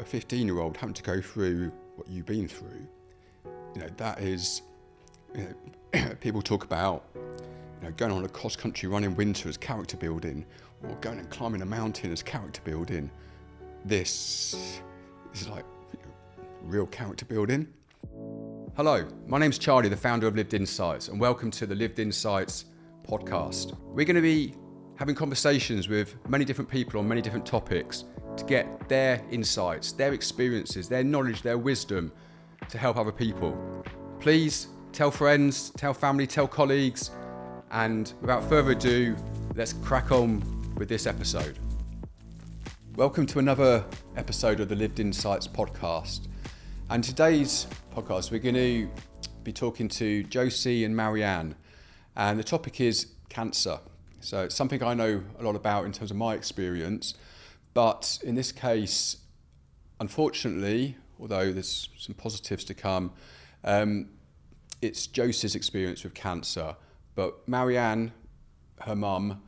15-year-old having to go through what you've been through, that is, people talk about, going on a cross-country run in winter as character building, or going and climbing a mountain as character building. This is like real character building. Hello, my name's Charlie, the founder of Livedinsights, and welcome to the Livedinsights Podcast. We're going to be having conversations with many different people on many different topics to get their insights, their experiences, their knowledge, their wisdom to help other people. Please tell friends, tell family, tell colleagues, and without further ado, let's crack on with this episode. Welcome to another episode of the Livedinsights Podcast. And today's podcast, we're going to be talking to Josie and Marianne. And the topic is cancer. So it's something I know a lot about in terms of my experience. But in this case, unfortunately, although there's some positives to come, it's Josie's experience with cancer. But Marianne, her mum,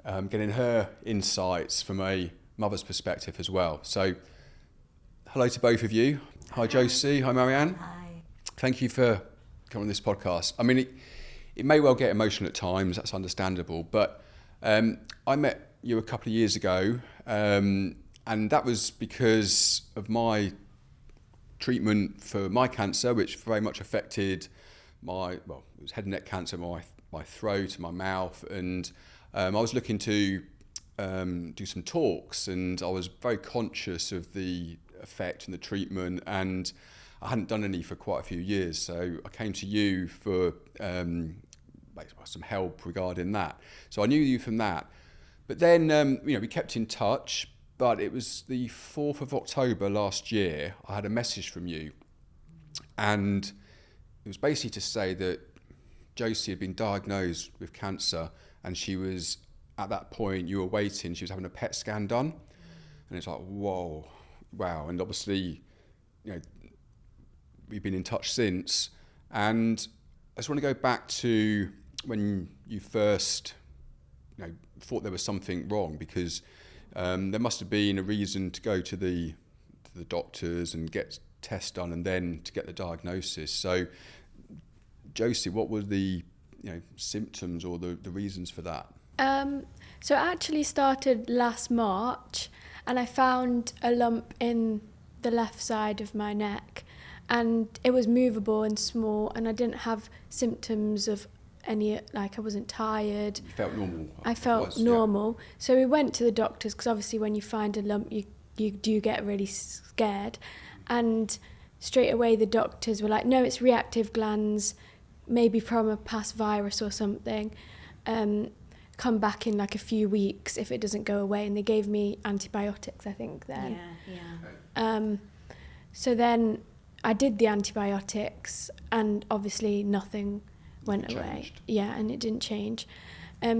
getting her insights from a mother's perspective as well. So hello to both of you. Hi Josie, hi Marianne. Hi. Thank you for coming on this podcast. I mean, it may well get emotional at times, that's understandable, but I met you a couple of years ago, and that was because of my treatment for my cancer, which very much affected it was head and neck cancer, my throat and my mouth, and I was looking to do some talks, and I was very conscious of the effect and the treatment, and I hadn't done any for quite a few years, so I came to you for some help regarding that. So I knew you from that. But then, we kept in touch, but it was the 4th of October last year, I had a message from you, and it was basically to say that Josie had been diagnosed with cancer, and she was, at that point, you were waiting, she was having a PET scan done, and it's like, wow, and obviously, we've been in touch since, and I just want to go back to when you first, thought there was something wrong, because there must have been a reason to go to the doctors and get tests done, and then to get the diagnosis. So, Josie, what were the symptoms or the reasons for that? So it actually started last March, and I found a lump in the left side of my neck, and it was movable and small, and I didn't have symptoms of any, I wasn't tired. You felt normal? I felt normal. Yeah. So we went to the doctors, because obviously when you find a lump, you do get really scared. And straight away the doctors were like, no, it's reactive glands, maybe from a past virus or something. Come back in a few weeks if it doesn't go away. And they gave me antibiotics, I think, then. Yeah. So then I did the antibiotics, and obviously nothing went away. Yeah, and it didn't change.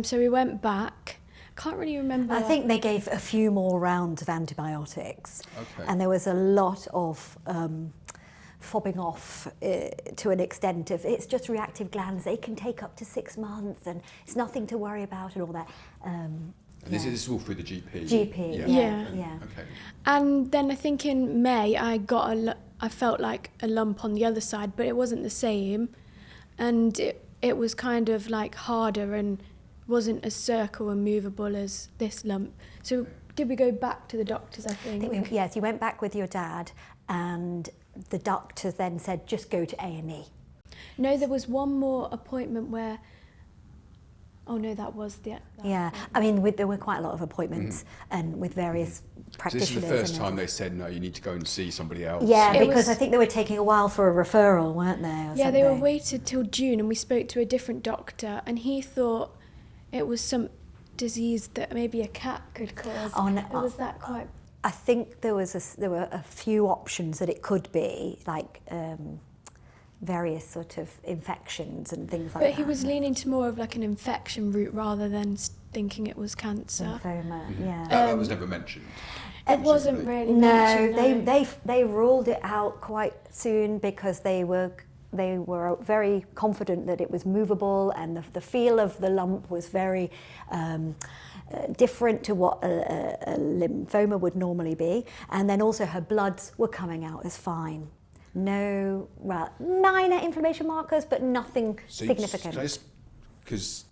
So we went back. Can't really remember. I think they gave a few more rounds of antibiotics. Okay. And there was a lot of fobbing off to an extent of, it's just reactive glands, they can take up to 6 months, and it's nothing to worry about and all that. And this is all through the GP? GP, yeah. Okay. And then I think in May I felt like a lump on the other side, but it wasn't the same. And it was kind of harder and wasn't as circle and movable as this lump. So did we go back to the doctors, I think? Yes, you went back with your dad, and the doctors then said, just go to A&E. No, there was one more appointment where... Oh no, that was the... I mean, there were quite a lot of appointments, and with various practitioners. So this is the first time they said, no, you need to go and see somebody else. Yeah, because I think they were taking a while for a referral, weren't they? They were waited till June, and we spoke to a different doctor, and he thought it was some disease that maybe a cat could cause. Oh, no, was that quite... I think there were a few options that it could be, various sort of infections and things like that. But he was leaning to more of an infection route rather than thinking it was cancer. Lymphoma, yeah. That was never mentioned. It wasn't really mentioned. No, they ruled it out quite soon, because they were very confident that it was movable, and the feel of the lump was very different to what a lymphoma would normally be. And then also her bloods were coming out as fine. No, well, minor inflammation markers, but nothing significant. Because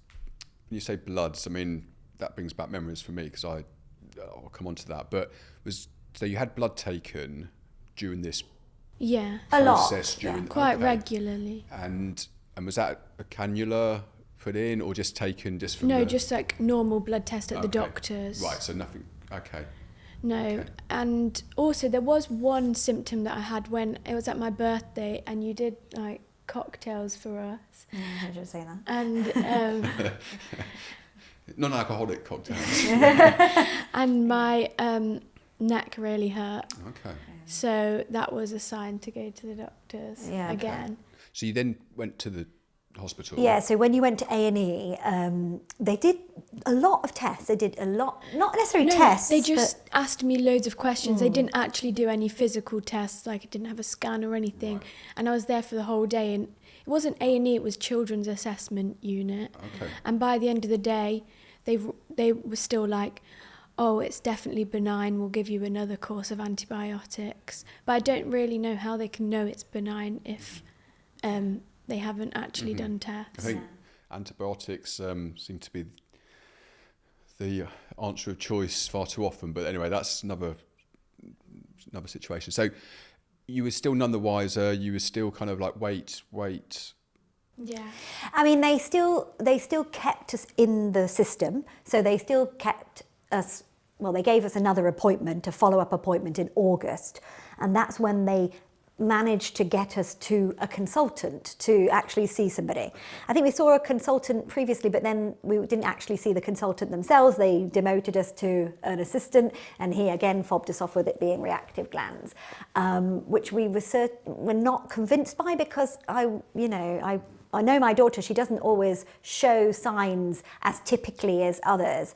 when you say bloods, I mean, that brings back memories for me, because I'll come on to that. But so you had blood taken during this process? Quite regularly. And was that a cannula put in, or just taken just from just like normal blood test at the doctor's. Right, so nothing, okay. No, okay. And also there was one symptom that I had when it was at my birthday, and you did like cocktails for us. I should say that. And non-alcoholic cocktails. And my neck really hurt. Okay. So that was a sign to go to the doctors again. So you then went to the hospital? Yeah, so when you went to A&E, they did a lot of tests. They did a lot, not necessarily tests. They just asked me loads of questions. They didn't actually do any physical tests, like I didn't have a scan or anything. Right. And I was there for the whole day, and it wasn't A&E, it was Children's Assessment Unit. Okay. And by the end of the day, they were still like, oh, it's definitely benign, we'll give you another course of antibiotics. But I don't really know how they can know it's benign if they haven't actually done tests. I think antibiotics seem to be the answer of choice far too often. But anyway, that's another situation. So you were still none the wiser. You were still kind of like, wait. Yeah. I mean, they still kept us in the system. So they still kept us, well, they gave us another appointment, a follow-up appointment in August. And that's when they managed to get us to a consultant to actually see somebody. I think we saw a consultant previously, but then we didn't actually see the consultant themselves. They demoted us to an assistant, and he again fobbed us off with it being reactive glands, which we were not convinced by, because I know my daughter, she doesn't always show signs as typically as others.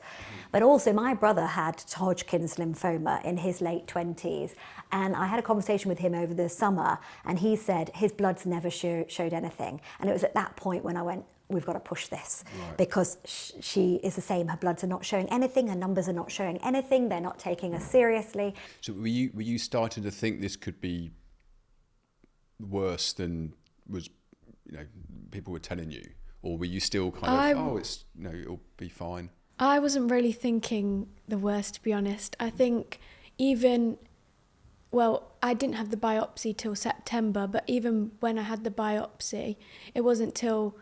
But also my brother had Hodgkin's lymphoma in his late 20s. And I had a conversation with him over the summer, and he said his bloods never showed anything. And it was at that point when I went, we've got to push this. Right. Because she is the same. Her bloods are not showing anything. Her numbers are not showing anything. They're not taking us seriously. So were you starting to think this could be worse than was, people were telling you? Or were you still kind of, it'll be fine? I wasn't really thinking the worst, to be honest. I think I didn't have the biopsy till September, but even when I had the biopsy, it wasn't till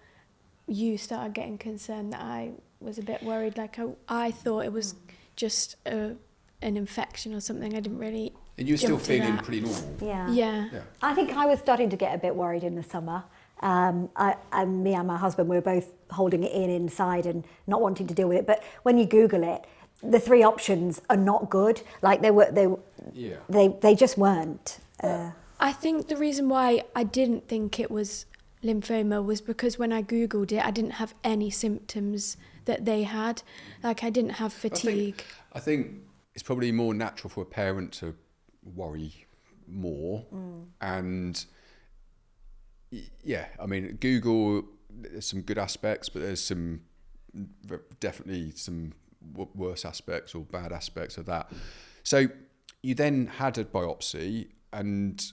you started getting concerned that I was a bit worried. Like I thought it was just an infection or something. I didn't really. And you were still feeling pretty normal? Yeah. I think I was starting to get a bit worried in the summer. Me and my husband, we were both holding it inside and not wanting to deal with it. But when you Google it, the three options are not good. Like they just weren't. I think the reason why I didn't think it was lymphoma was because when I Googled it, I didn't have any symptoms that they had. Like I didn't have fatigue. I think it's probably more natural for a parent to worry more. And yeah, I mean, Google, there's some good aspects, but there's definitely some worse aspects or bad aspects of that. So you then had a biopsy, and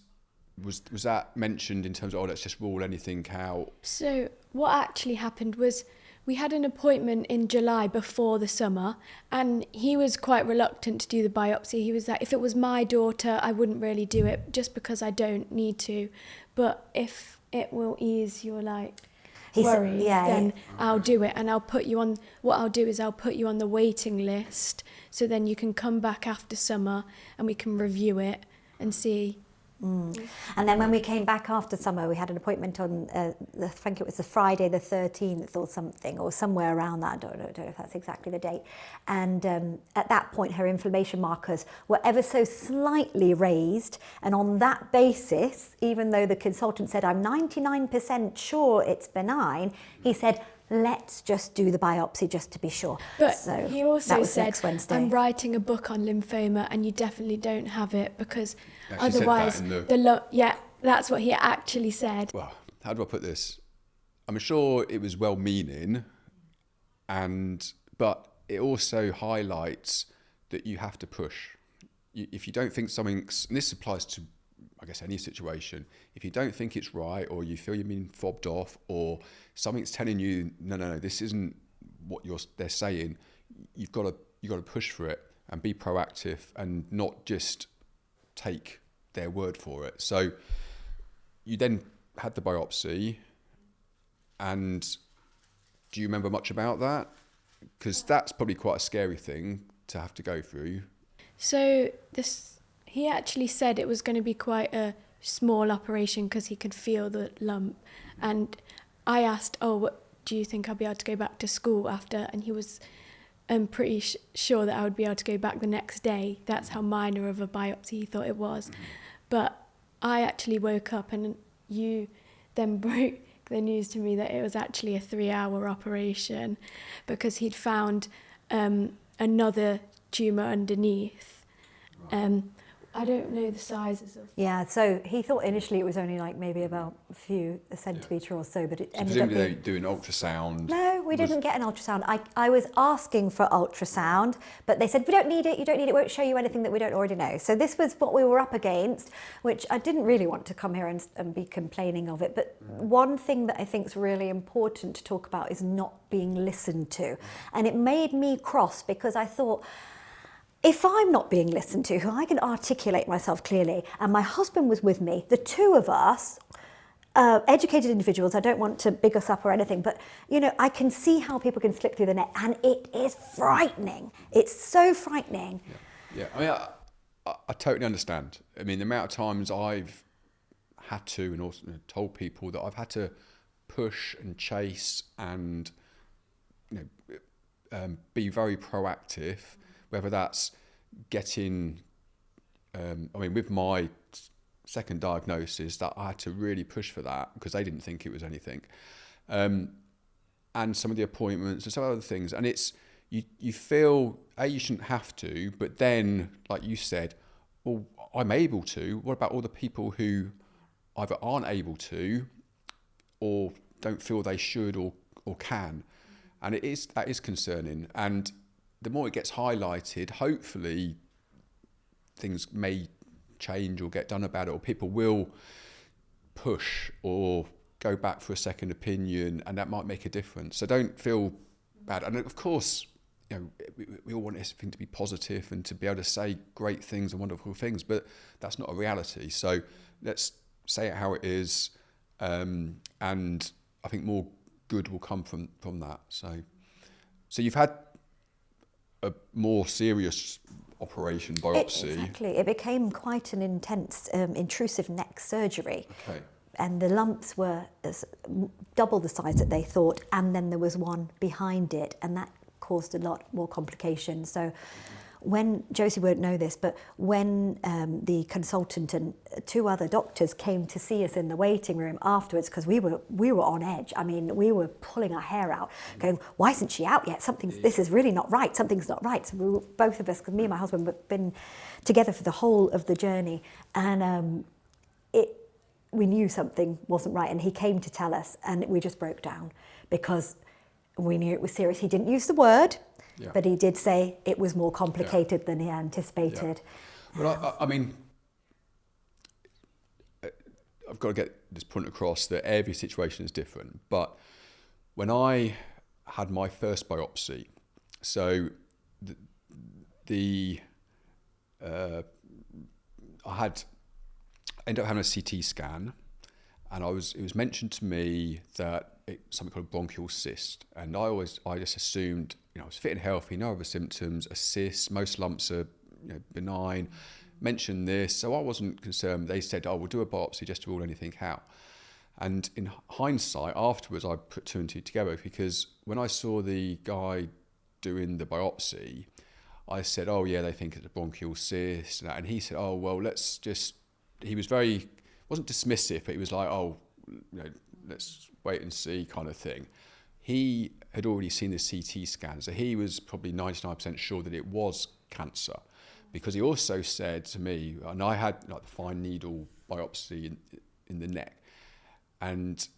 was that mentioned in terms of, let's just rule anything out? So what actually happened was we had an appointment in July before the summer, and he was quite reluctant to do the biopsy. He was like, if it was my daughter, I wouldn't really do it just because I don't need to. But if it will ease your worries, then I'll do it, and I'll put you on. What I'll do is I'll put you on the waiting list, so then you can come back after summer and we can review it and see. And then when we came back after summer, we had an appointment on, I think it was the Friday the 13th or something, or somewhere around that. I don't know if that's exactly the date. And at that point, her inflammation markers were ever so slightly raised. And on that basis, even though the consultant said, I'm 99% sure it's benign, he said, let's just do the biopsy just to be sure. But so he also said, I'm writing a book on lymphoma and you definitely don't have it, because actually otherwise that's what he actually said. Well, how do I put this? I'm sure it was well-meaning, but it also highlights that you have to push. If you don't think something's, and this applies to, I guess, any situation, if you don't think it's right, or you feel you've been fobbed off, or something's telling you, no, this isn't what they're saying, you've got to push for it and be proactive and not just take their word for it. So you then had the biopsy, and do you remember much about that? Because that's probably quite a scary thing to have to go through. So he actually said it was going to be quite a small operation because he could feel the lump. And I asked, do you think I'll be able to go back to school after? And he was pretty sure that I would be able to go back the next day. That's how minor of a biopsy he thought it was. Mm-hmm. But I actually woke up and you then broke the news to me that it was actually a 3-hour operation because he'd found another tumour underneath. I don't know the sizes of... Yeah, so he thought initially it was only like maybe about a few centimetre or so, but it ended up being... Presumably they do an ultrasound. No, we didn't get an ultrasound. I was asking for ultrasound, but they said, we don't need it, it won't show you anything that we don't already know. So this was what we were up against, which I didn't really want to come here and be complaining of it. But one thing that I think is really important to talk about is not being listened to. And it made me cross because I thought, if I'm not being listened to, I can articulate myself clearly, and my husband was with me, the two of us, educated individuals, I don't want to big us up or anything, but, I can see how people can slip through the net, and it is frightening. It's so frightening. Yeah. I mean, I totally understand. I mean, the amount of times I've had to, and also told people that I've had to push and chase and, be very proactive, whether that's getting, with my second diagnosis, that I had to really push for that because they didn't think it was anything. And some of the appointments and some other things. And it's, you feel, you shouldn't have to, but then, like you said, well, I'm able to. What about all the people who either aren't able to or don't feel they should or can? And that is concerning. And the more it gets highlighted, hopefully things may change or get done about it, or people will push or go back for a second opinion, and that might make a difference. So don't feel bad. And of course, we all want everything to be positive and to be able to say great things and wonderful things, but that's not a reality. So let's say it how it is, and I think more good will come from that. So you've had a more serious operation, biopsy. Exactly. It became quite an intense, intrusive neck surgery. Okay. And the lumps were double the size that they thought, and then there was one behind it, and that caused a lot more complications. So when, Josie won't know this, but when the consultant and 2 other doctors came to see us in the waiting room afterwards, because we were on edge. I mean, we were pulling our hair out, going, why isn't she out yet? This is really not right. Something's not right. So we were, both of us, because me and my husband have been together for the whole of the journey, and we knew something wasn't right, and he came to tell us, and we just broke down because we knew it was serious. He didn't use the word, but he did say it was more complicated than he anticipated. Yeah. Well, I mean, I've got to get this point across that every situation is different. But when I had my first biopsy, so I ended up having a CT scan, and it was mentioned to me that it's something called a bronchial cyst, and I just assumed, I was fit and healthy, no other symptoms, a cyst, most lumps are benign, mentioned this, so I wasn't concerned. They said, we'll do a biopsy just to rule anything out. And in hindsight, afterwards, I put 2 and 2 together, because when I saw the guy doing the biopsy, I said, they think it's a bronchial cyst, and he said, he was wasn't dismissive, but he was like, let's wait and see kind of thing. He had already seen the CT scan, so he was probably 99% sure that it was cancer, because he also said to me, and I had like the fine needle biopsy in the neck, and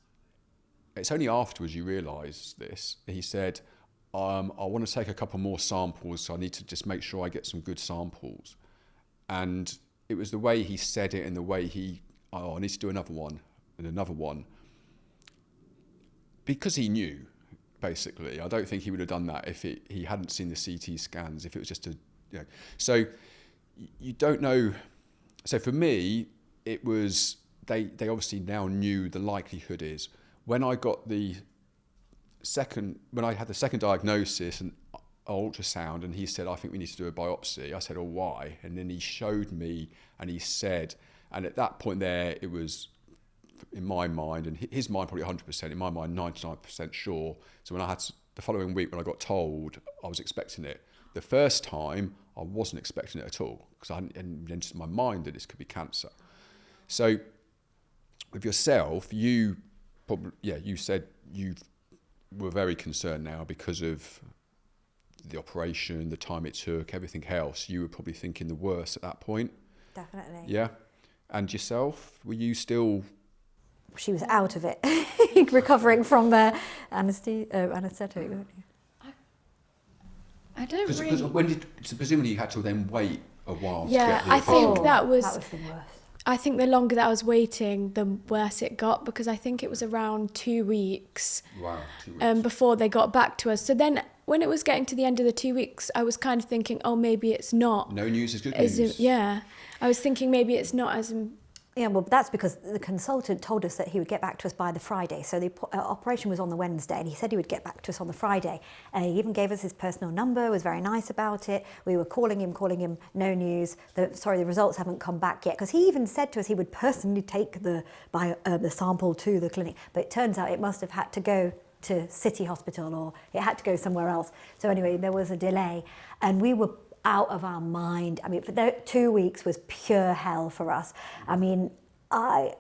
it's only afterwards you realise this. He said, I want to take a couple more samples, so I need to just make sure I get some good samples. And it was the way he said it and the way I need to do another one and another one. Because he knew, basically. I don't think he would have done that if he hadn't seen the CT scans, if it was just So you don't know. So for me, it was, they obviously now knew the likelihood is. When I got when I had the second diagnosis and ultrasound, and he said, I think we need to do a biopsy. I said, oh, why? And then he showed me and he said, and at that point there, it was, in my mind, and his mind probably 100%, in my mind 99% sure. So when I had the following week, when I got told, I was expecting it. The first time, I wasn't expecting it at all, because I hadn't entered my mind that this could be cancer. So with yourself, you said you were very concerned now because of the operation, the time it took, everything else. You were probably thinking the worst at that point. Definitely. Yeah. And yourself, were you still... She was out of it, recovering from the anaesthetic. I don't really... So presumably you had to then wait a while to get the I think that was the worst. I think the longer that I was waiting, the worse it got, because I think it was around 2 weeks. Wow, 2 weeks. Before they got back to us. So then when it was getting to the end of the 2 weeks, I was kind of thinking, oh, maybe it's not. No news is good news. I was thinking maybe it's not as... Yeah, well, that's because the consultant told us that he would get back to us by the Friday. So the operation was on the Wednesday, and he said he would get back to us on the Friday. And he even gave us his personal number, was very nice about it. We were calling him, no news. The results haven't come back yet. Because he even said to us he would personally take the sample to the clinic. But it turns out it must have had to go to City Hospital, or it had to go somewhere else. So anyway, there was a delay. And we were out of our mind. I mean, for 2 weeks was pure hell for us. I mean, I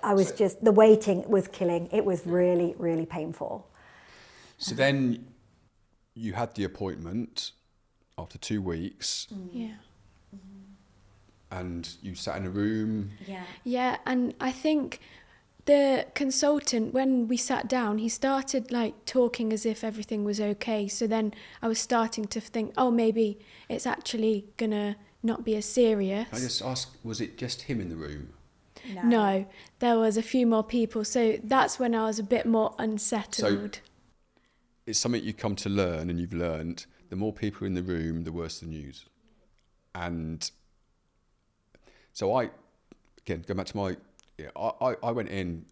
was just, the waiting was killing. It was really, really painful. So then you had the appointment after 2 weeks. Yeah. And you sat in a room. Yeah. Yeah, and I think the consultant, when we sat down, he started like talking as if everything was okay. So then I was starting to think, oh, maybe it's actually gonna not be as serious. Can I just ask, was it just him in the room? No, there was a few more people. So that's when I was a bit more unsettled. So it's something you come to learn, and you've learned, the more people in the room, the worse the news. And so again, go back to my... I went in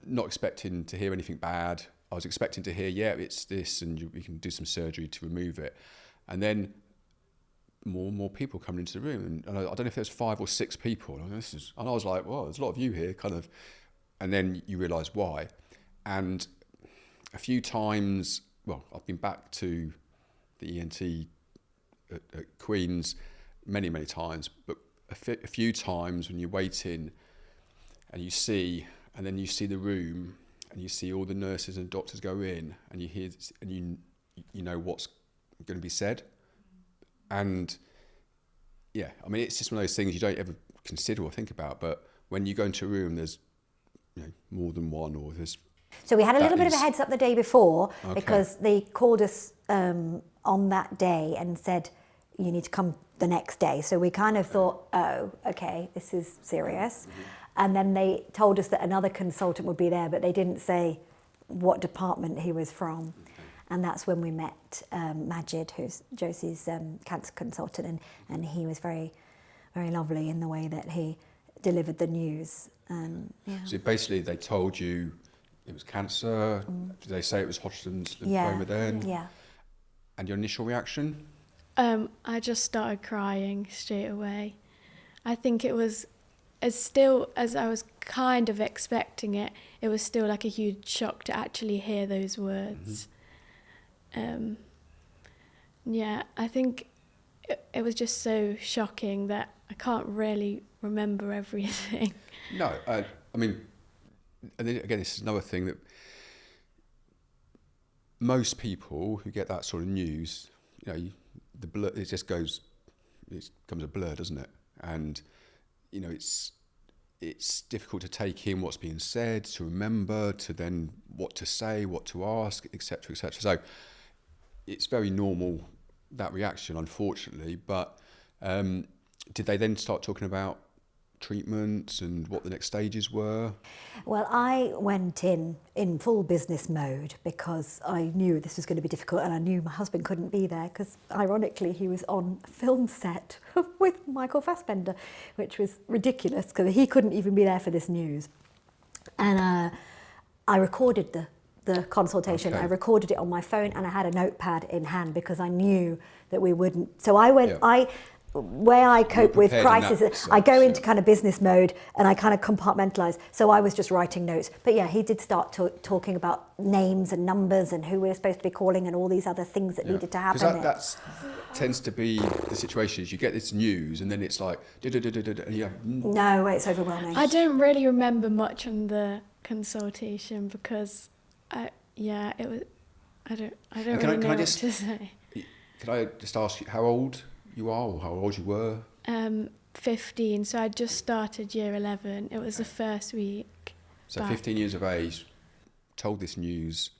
not expecting to hear anything bad. I was expecting to hear, it's this, and we can do some surgery to remove it. And then more and more people coming into the room. And I don't know if there's 5 or 6 people. And I was like, well, there's a lot of you here, kind of. And then you realise why. And a few times, well, I've been back to the ENT at Queen's many, many times, but a few times when you're waiting, and you see the room, and you see all the nurses and doctors go in, and you hear, and you know what's going to be said. And yeah, I mean, it's just one of those things you don't ever consider or think about. But when you go into a room, there's more than one, or there's... So we had a little bit of a heads up the day before, because they called us on that day and said, you need to come the next day. So we kind of thought, oh, okay, this is serious. Mm-hmm. And then they told us that another consultant would be there, but they didn't say what department he was from. Okay. And that's when we met Majid, who's Josie's cancer consultant, and he was very, very lovely in the way that he delivered the news. So basically they told you it was cancer. Did they say it was Hodgkin's lymphoma then? Yeah. And your initial reaction? I just started crying straight away. I think it was... as I was kind of expecting it, it was still like a huge shock to actually hear those words. Mm-hmm. I think it was just so shocking that I can't really remember everything. No, I mean, and then again, this is another thing that most people who get that sort of news, the blur, it becomes a blur, doesn't it? And it's difficult to take in what's being said, to remember, to then what to say, what to ask, etc., etc. So it's very normal, that reaction, unfortunately. But did they then start talking about treatments and what the next stages were? Well, I went in full business mode because I knew this was going to be difficult, and I knew my husband couldn't be there because, ironically, he was on a film set with Michael Fassbender, which was ridiculous because he couldn't even be there for this news. And I recorded the consultation. Okay. I recorded it on my phone, and I had a notepad in hand because I knew that we wouldn't. So I went. Yeah. Where I cope with crisis, sense, I go into kind of business mode and I kind of compartmentalize. So I was just writing notes. But yeah, he did start talking about names and numbers and who we were supposed to be calling and all these other things that needed to happen. Because that tends to be the situation, is you get this news and then it's like, and you have... No, it's overwhelming. I don't really remember much on the consultation because, I don't really know what to say. Can I just ask you how old you are or how old you were? 15, so I just started year 11. It was the first week. So back. 15 years of age, told this news,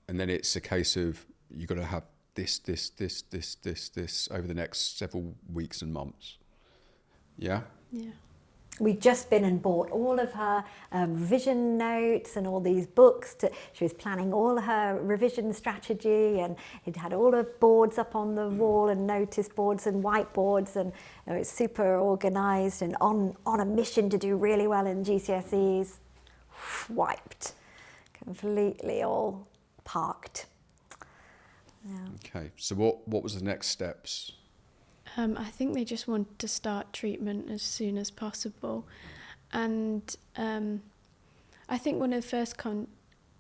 and then it's a case of you've got to have this over the next several weeks and months. Yeah? Yeah. We'd just been and bought all of her revision notes and all these books. She was planning all her revision strategy, and it had all her boards up on the wall and notice boards and whiteboards, and it was super organised and on a mission to do really well in GCSEs. Wiped. Completely all parked. Yeah. Okay, so what was the next steps? I think they just wanted to start treatment as soon as possible. And I think one of the first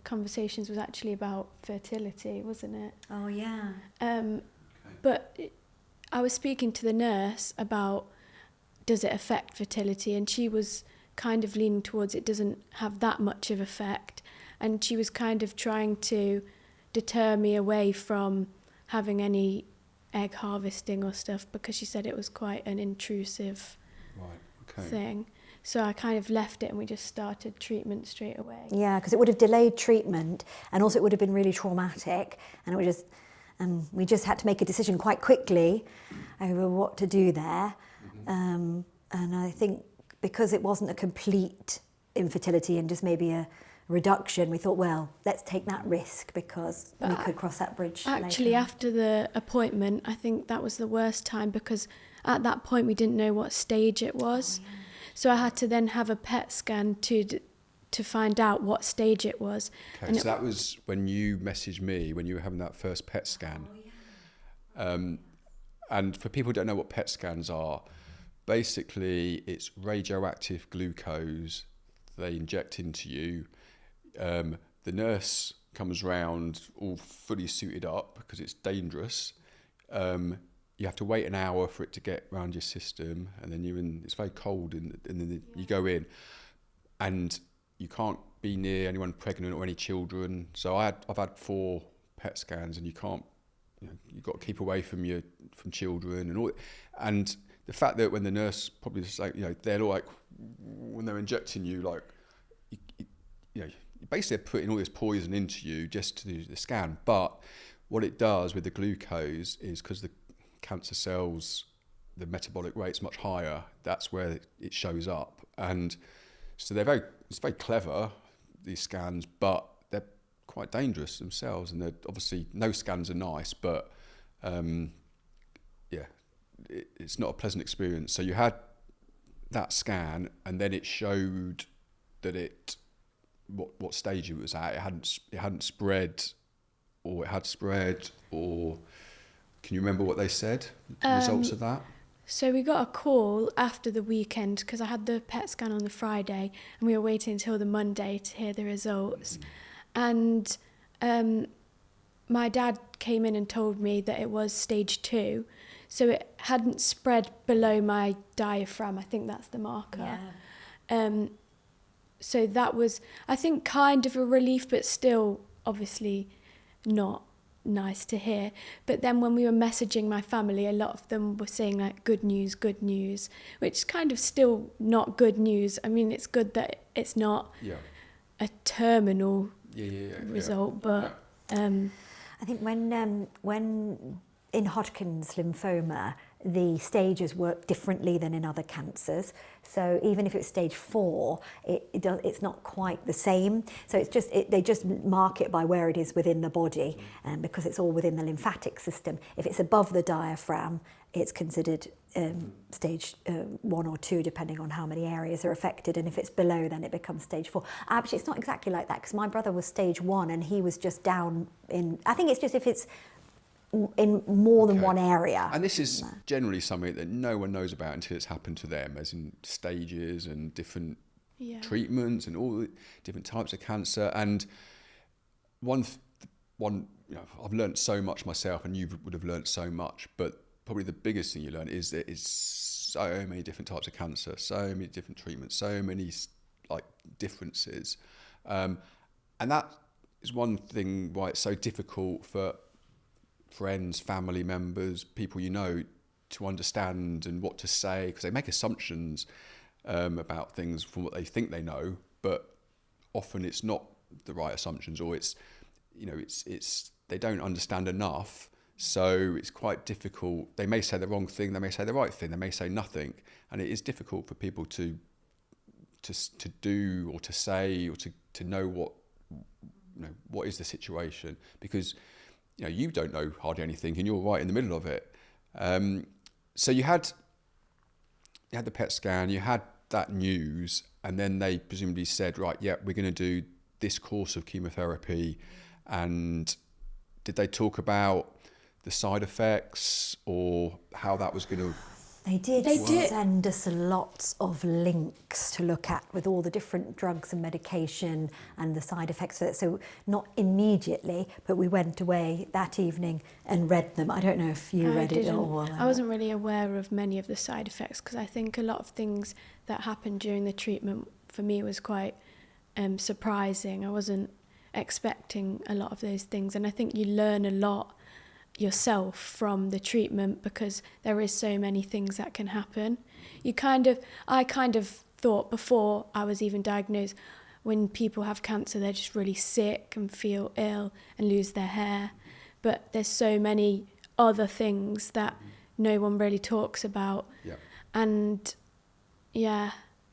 conversations was actually about fertility, wasn't it? Oh, yeah. But I was speaking to the nurse about, does it affect fertility? And she was kind of leaning towards it doesn't have that much of effect. And she was kind of trying to deter me away from having any egg harvesting or stuff because she said it was quite an intrusive thing. So I kind of left it and we just started treatment straight away. Yeah, because it would have delayed treatment, and also it would have been really traumatic, and we just had to make a decision quite quickly over what to do there. And I think because it wasn't a complete infertility and just maybe a reduction, we thought, well, let's take that risk because we could cross that bridge actually later. After the appointment, I think that was the worst time because at that point we didn't know what stage it was. So I had to then have a PET scan to find out what stage it was. Okay, and so that was when you messaged me when you were having that first PET scan. And for people who don't know what PET scans are, basically it's radioactive glucose they inject into you. The nurse comes round all fully suited up because it's dangerous. You have to wait an hour for it to get around your system, and then it's very cold, and then you go in, and you can't be near anyone pregnant or any children. So I've had 4 PET scans, and you've got to keep away from children and all. And the fact that when the nurse probably just like, they're like, when they're injecting you, like, basically they're putting all this poison into you just to do the scan. But what it does with the glucose is because the cancer cells, the metabolic rate's much higher, that's where it shows up. And so it's very clever, these scans, but they're quite dangerous themselves. And they're obviously, no scans are nice, but it's not a pleasant experience. So you had that scan, and then it showed that what stage it was at. It hadn't spread, or it had spread, or can you remember what they said? The results of that? So we got a call after the weekend because I had the PET scan on the Friday, and we were waiting until the Monday to hear the results. And my dad came in and told me that it was stage 2. So it hadn't spread below my diaphragm. I think that's the marker. Yeah. So that was, I think, kind of a relief, but still obviously not nice to hear. But then when we were messaging my family, a lot of them were saying like, good news, which is kind of still not good news. I mean, it's good that it's not a terminal result, but... I think when in Hodgkin's lymphoma, the stages work differently than in other cancers. So even if it's stage 4, it's not quite the same. So it's just they just mark it by where it is within the body, because it's all within the lymphatic system. If it's above the diaphragm, it's considered stage 1 or 2, depending on how many areas are affected. And if it's below, then it becomes stage 4. Actually, it's not exactly like that, because my brother was stage 1 and he was just down in, I think it's just if it's in more than one area. And this is generally something that no one knows about until it's happened to them, as in stages and different treatments and all the different types of cancer. And one, I've learned so much myself, and you would have learned so much, but probably the biggest thing you learn is that it's so many different types of cancer, so many different treatments, so many differences. And that is one thing why it's so difficult for friends, family members, people you know, to understand and what to say, because they make assumptions about things from what they think they know, but often it's not the right assumptions, or it's they don't understand enough, so it's quite difficult. They may say the wrong thing, they may say the right thing, they may say nothing, and it is difficult for people to do or to say or to know what is the situation, because you don't know hardly anything, and you're right in the middle of it. So you had the PET scan, you had that news, and then they presumably said, right, yeah, we're going to do this course of chemotherapy. And did they talk about the side effects or how that was going to? They did send us lots of links to look at with all the different drugs and medication and the side effects of it. So not immediately, but we went away that evening and read them. I don't know if you read it all. I wasn't really aware of many of the side effects, because I think a lot of things that happened during the treatment for me was quite surprising. I wasn't expecting a lot of those things, and I think you learn a lot yourself from the treatment, because there is so many things that can happen. I kind of thought before I was even diagnosed, when people have cancer, they're just really sick and feel ill and lose their hair. But there's so many other things that no one really talks about. Yeah. And yeah,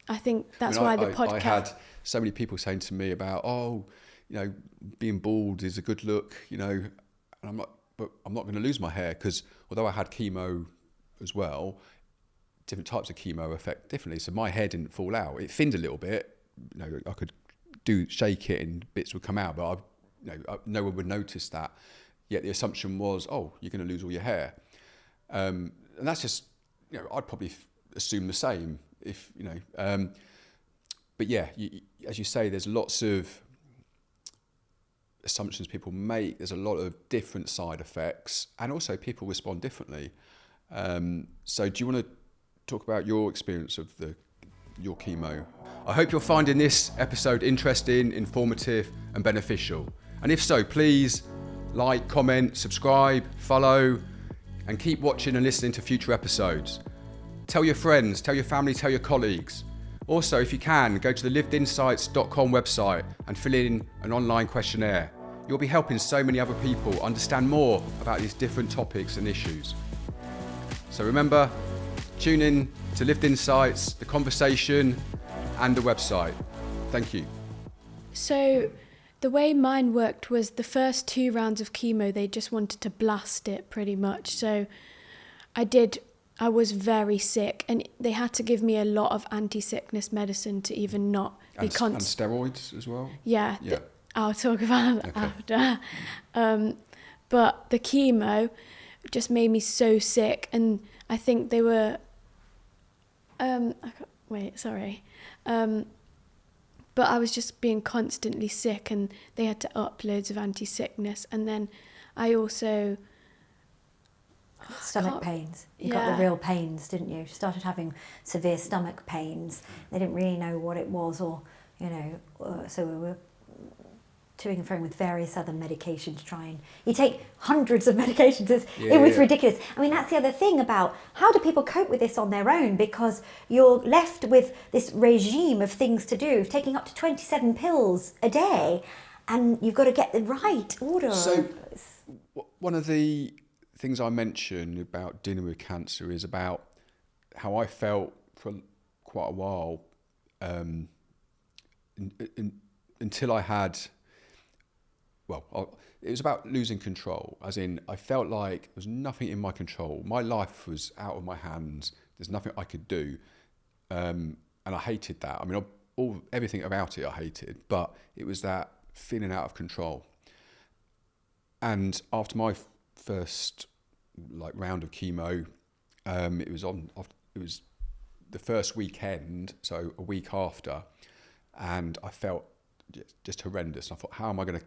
I think that's why the podcast... I had so many people saying to me about, being bald is a good look, and I'm like, but I'm not going to lose my hair, because although I had chemo as well, different types of chemo affect differently. So my hair didn't fall out. It thinned a little bit. I could shake it and bits would come out, but no one would notice that. Yet the assumption was, oh, you're going to lose all your hair. And that's just, I'd probably assume the same if, but yeah, as you say, there's lots of assumptions people make. There's a lot of different side effects, and also people respond differently. So do you want to talk about your experience of your chemo? I hope you're finding this episode interesting, informative and beneficial. And if so, please like, comment, subscribe, follow, and keep watching and listening to future episodes. Tell your friends, tell your family, tell your colleagues. Also, if you can, go to the livedinsights.com website and fill in an online questionnaire. You'll be helping so many other people understand more about these different topics and issues. So remember, tune in to Lived Insights, the conversation, and the website. Thank you. So the way mine worked was the first 2 rounds of chemo, they just wanted to blast it pretty much. So I was very sick, and they had to give me a lot of anti-sickness medicine to even not be and steroids as well? Yeah. I'll talk about that after. But the chemo just made me so sick, and I think they were... but I was just being constantly sick, and they had to up loads of anti-sickness. And then I also... Stomach pains. You got the real pains, didn't you? You started having severe stomach pains. They didn't really know what it was, or, so we were toing and froing with various other medications trying. You take hundreds of medications. It was ridiculous. I mean, that's the other thing about how do people cope with this on their own, because you're left with this regime of things to do, taking up to 27 pills a day, and you've got to get the right order. So one of the things I mentioned about dealing with cancer is about how I felt for quite a while until I had, it was about losing control, as in I felt like there was nothing in my control. My life was out of my hands. There's nothing I could do. And I hated that. I mean, everything about it I hated, but it was that feeling out of control. And after my first round of chemo, it was the first weekend, so a week after, and I felt just horrendous. And I thought, how am I going to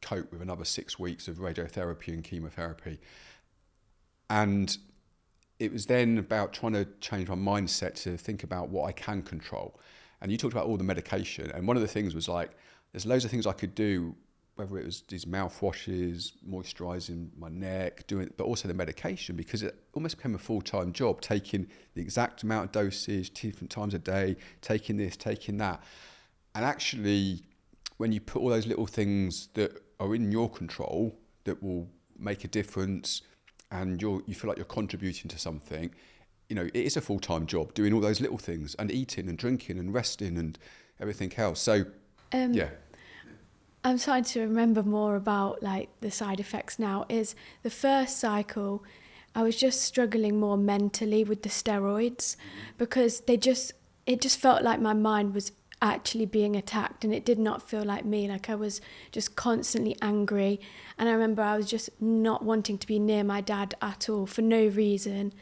cope with another 6 weeks of radiotherapy and chemotherapy? And it was then about trying to change my mindset to think about what I can control. And you talked about all the medication, and one of the things was there's loads of things I could do, whether it was these mouthwashes, moisturising my neck, but also the medication, because it almost became a full-time job, taking the exact amount of dosage, different times a day, taking this, taking that. And actually, when you put all those little things that are in your control that will make a difference, and you feel like you're contributing to something, it is a full-time job doing all those little things, and eating and drinking and resting and everything else. So, yeah. I'm starting to remember more about the side effects now. Is the first cycle, I was just struggling more mentally with the steroids, because it just felt like my mind was actually being attacked, and it did not feel like me. I was just constantly angry, and I remember I was just not wanting to be near my dad at all for no reason.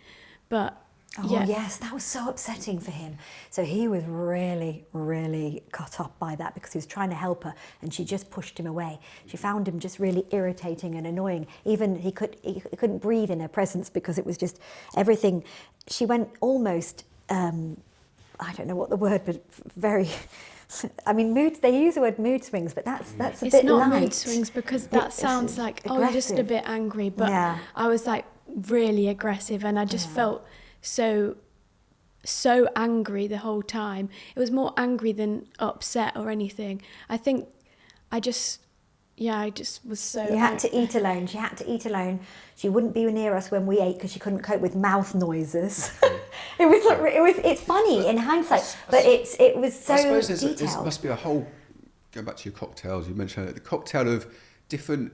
But yes, that was so upsetting for him. So he was really, really cut up by that, because he was trying to help her and she just pushed him away. She found him just really irritating and annoying. Even he couldn't breathe in her presence, because it was just everything. She went almost, I don't know what the word, but very... I mean, they use the word mood swings, but that's a bit light. It's not mood swings, because that sounds like, aggressive. you're just a bit angry. But yeah. I was really aggressive, and I just felt so angry the whole time. It was more angry than upset or anything. I think I just was so... You had to eat alone. She had to eat alone. She wouldn't be near us when we ate, because she couldn't cope with mouth noises. It's funny in hindsight, but it was so detailed. There must be a whole, going back to your cocktails, you mentioned the cocktail of different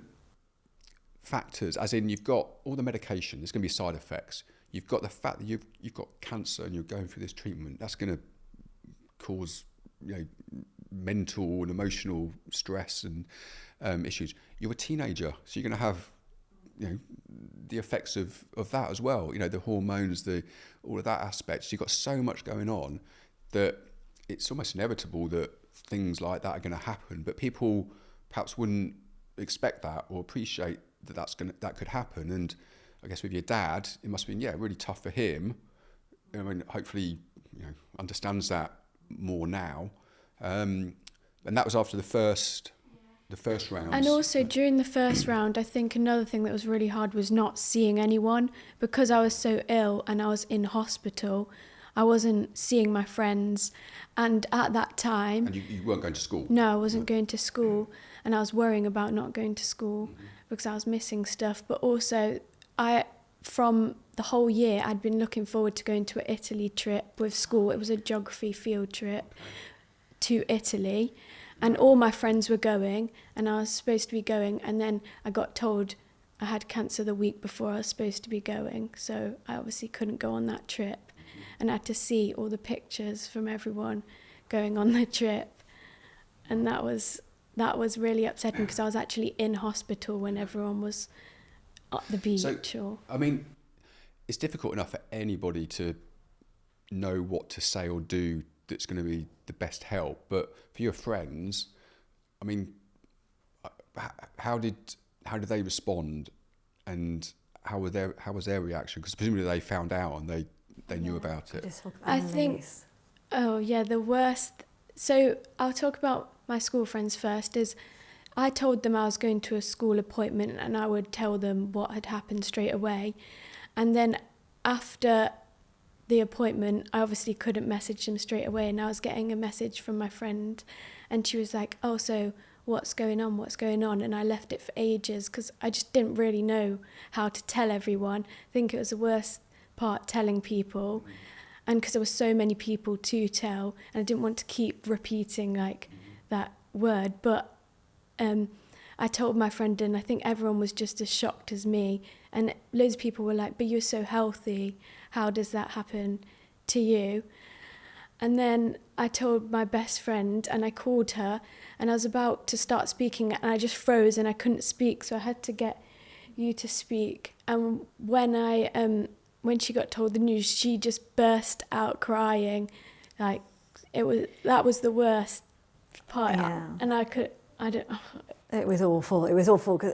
factors, as in you've got all the medication, there's going to be side effects. You've got the fact that you've got cancer and you're going through this treatment. That's going to cause mental and emotional stress and issues. You're a teenager, so you're going to have the effects of that as well. The hormones, all of that aspect. So you've got so much going on that it's almost inevitable that things like that are going to happen. But people perhaps wouldn't expect that or appreciate that could happen. And I guess with your dad, it must have been really tough for him. I mean, hopefully, understands that more now. And that was after the first round. And also during the first round, I think another thing that was really hard was not seeing anyone, because I was so ill and I was in hospital. I wasn't seeing my friends, and at that time... And you weren't going to school? No, I wasn't going to school, and I was worrying about not going to school because I was missing stuff. But also, from the whole year, I'd been looking forward to going to an Italy trip with school. It was a geography field trip to Italy, and all my friends were going, and I was supposed to be going, and then I got told I had cancer the week before I was supposed to be going, so I obviously couldn't go on that trip, and I had to see all the pictures from everyone going on the trip, and that was really upsetting, because I was actually in hospital when everyone was at the beach. I mean, it's difficult enough for anybody to know what to say or do that's going to be the best help, but for your friends, I mean, how did they respond, and how was their reaction? Because presumably they found out and they knew about it. I think, the worst. So I'll talk about my school friends first. Is I told them I was going to a school appointment, and I would tell them what had happened straight away, and then after the appointment, I obviously couldn't message them straight away, and I was getting a message from my friend, and she was like, "Oh, so what's going on, and I left it for ages because I just didn't really know how to tell everyone. I think it was the worst part, telling people, and because there were so many people to tell, and I didn't want to keep repeating like that word, but I told my friend, and I think everyone was just as shocked as me, and loads of people were like, but you're so healthy, how does that happen to you? And then I told my best friend, and I called her, and I was about to start speaking, and I just froze and I couldn't speak, so I had to get you to speak. And when she got told the news, she just burst out crying. Like, that was the worst part. Yeah. And It was awful.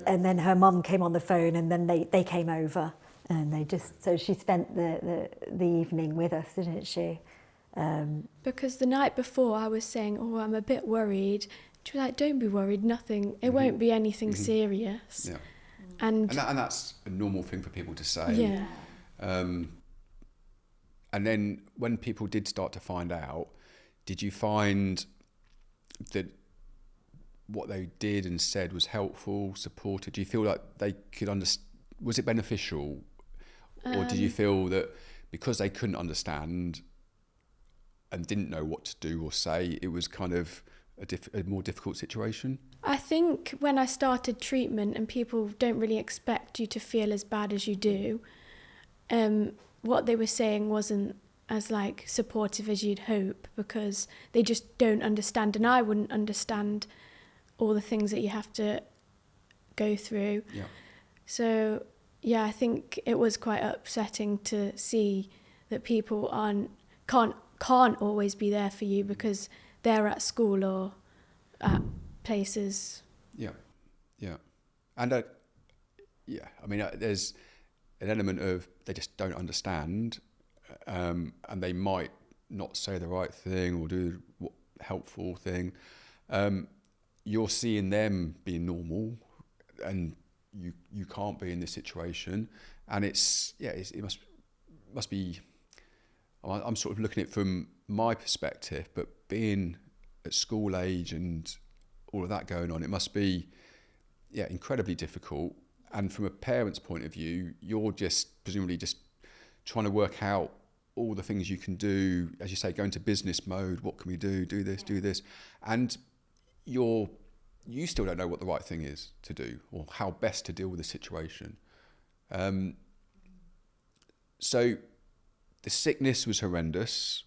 And then her mum came on the phone, and then they came over, and so she spent the evening with us, didn't she? Because the night before I was saying, I'm a bit worried. She was like, don't be worried, nothing, it won't be anything serious. Yeah. And that's a normal thing for people to say. Yeah. And then when people did start to find out, did you find that what they did and said was helpful, supported? Do you feel like they could understand? Was it beneficial? Or did you feel that because they couldn't understand and didn't know what to do or say, it was kind of a more difficult situation? I think when I started treatment and people don't really expect you to feel as bad as you do, what they were saying wasn't as like supportive as you'd hope, because they just don't understand, and I wouldn't understand all the things that you have to go through. Yeah. So yeah, I think it was quite upsetting to see that people can't always be there for you because they're at school or at places. Yeah. And I mean, there's an element of they just don't understand, and they might not say the right thing or do the helpful thing. You're seeing them being normal, and you can't be in this situation, and it must be. I'm sort of looking at it from my perspective, but being at school age and all of that going on, it must be, incredibly difficult. And from a parent's point of view, you're just presumably just trying to work out all the things you can do, as you say, go into business mode. What can we do? Do this, and you still don't know what the right thing is to do or how best to deal with the situation. So the sickness was horrendous.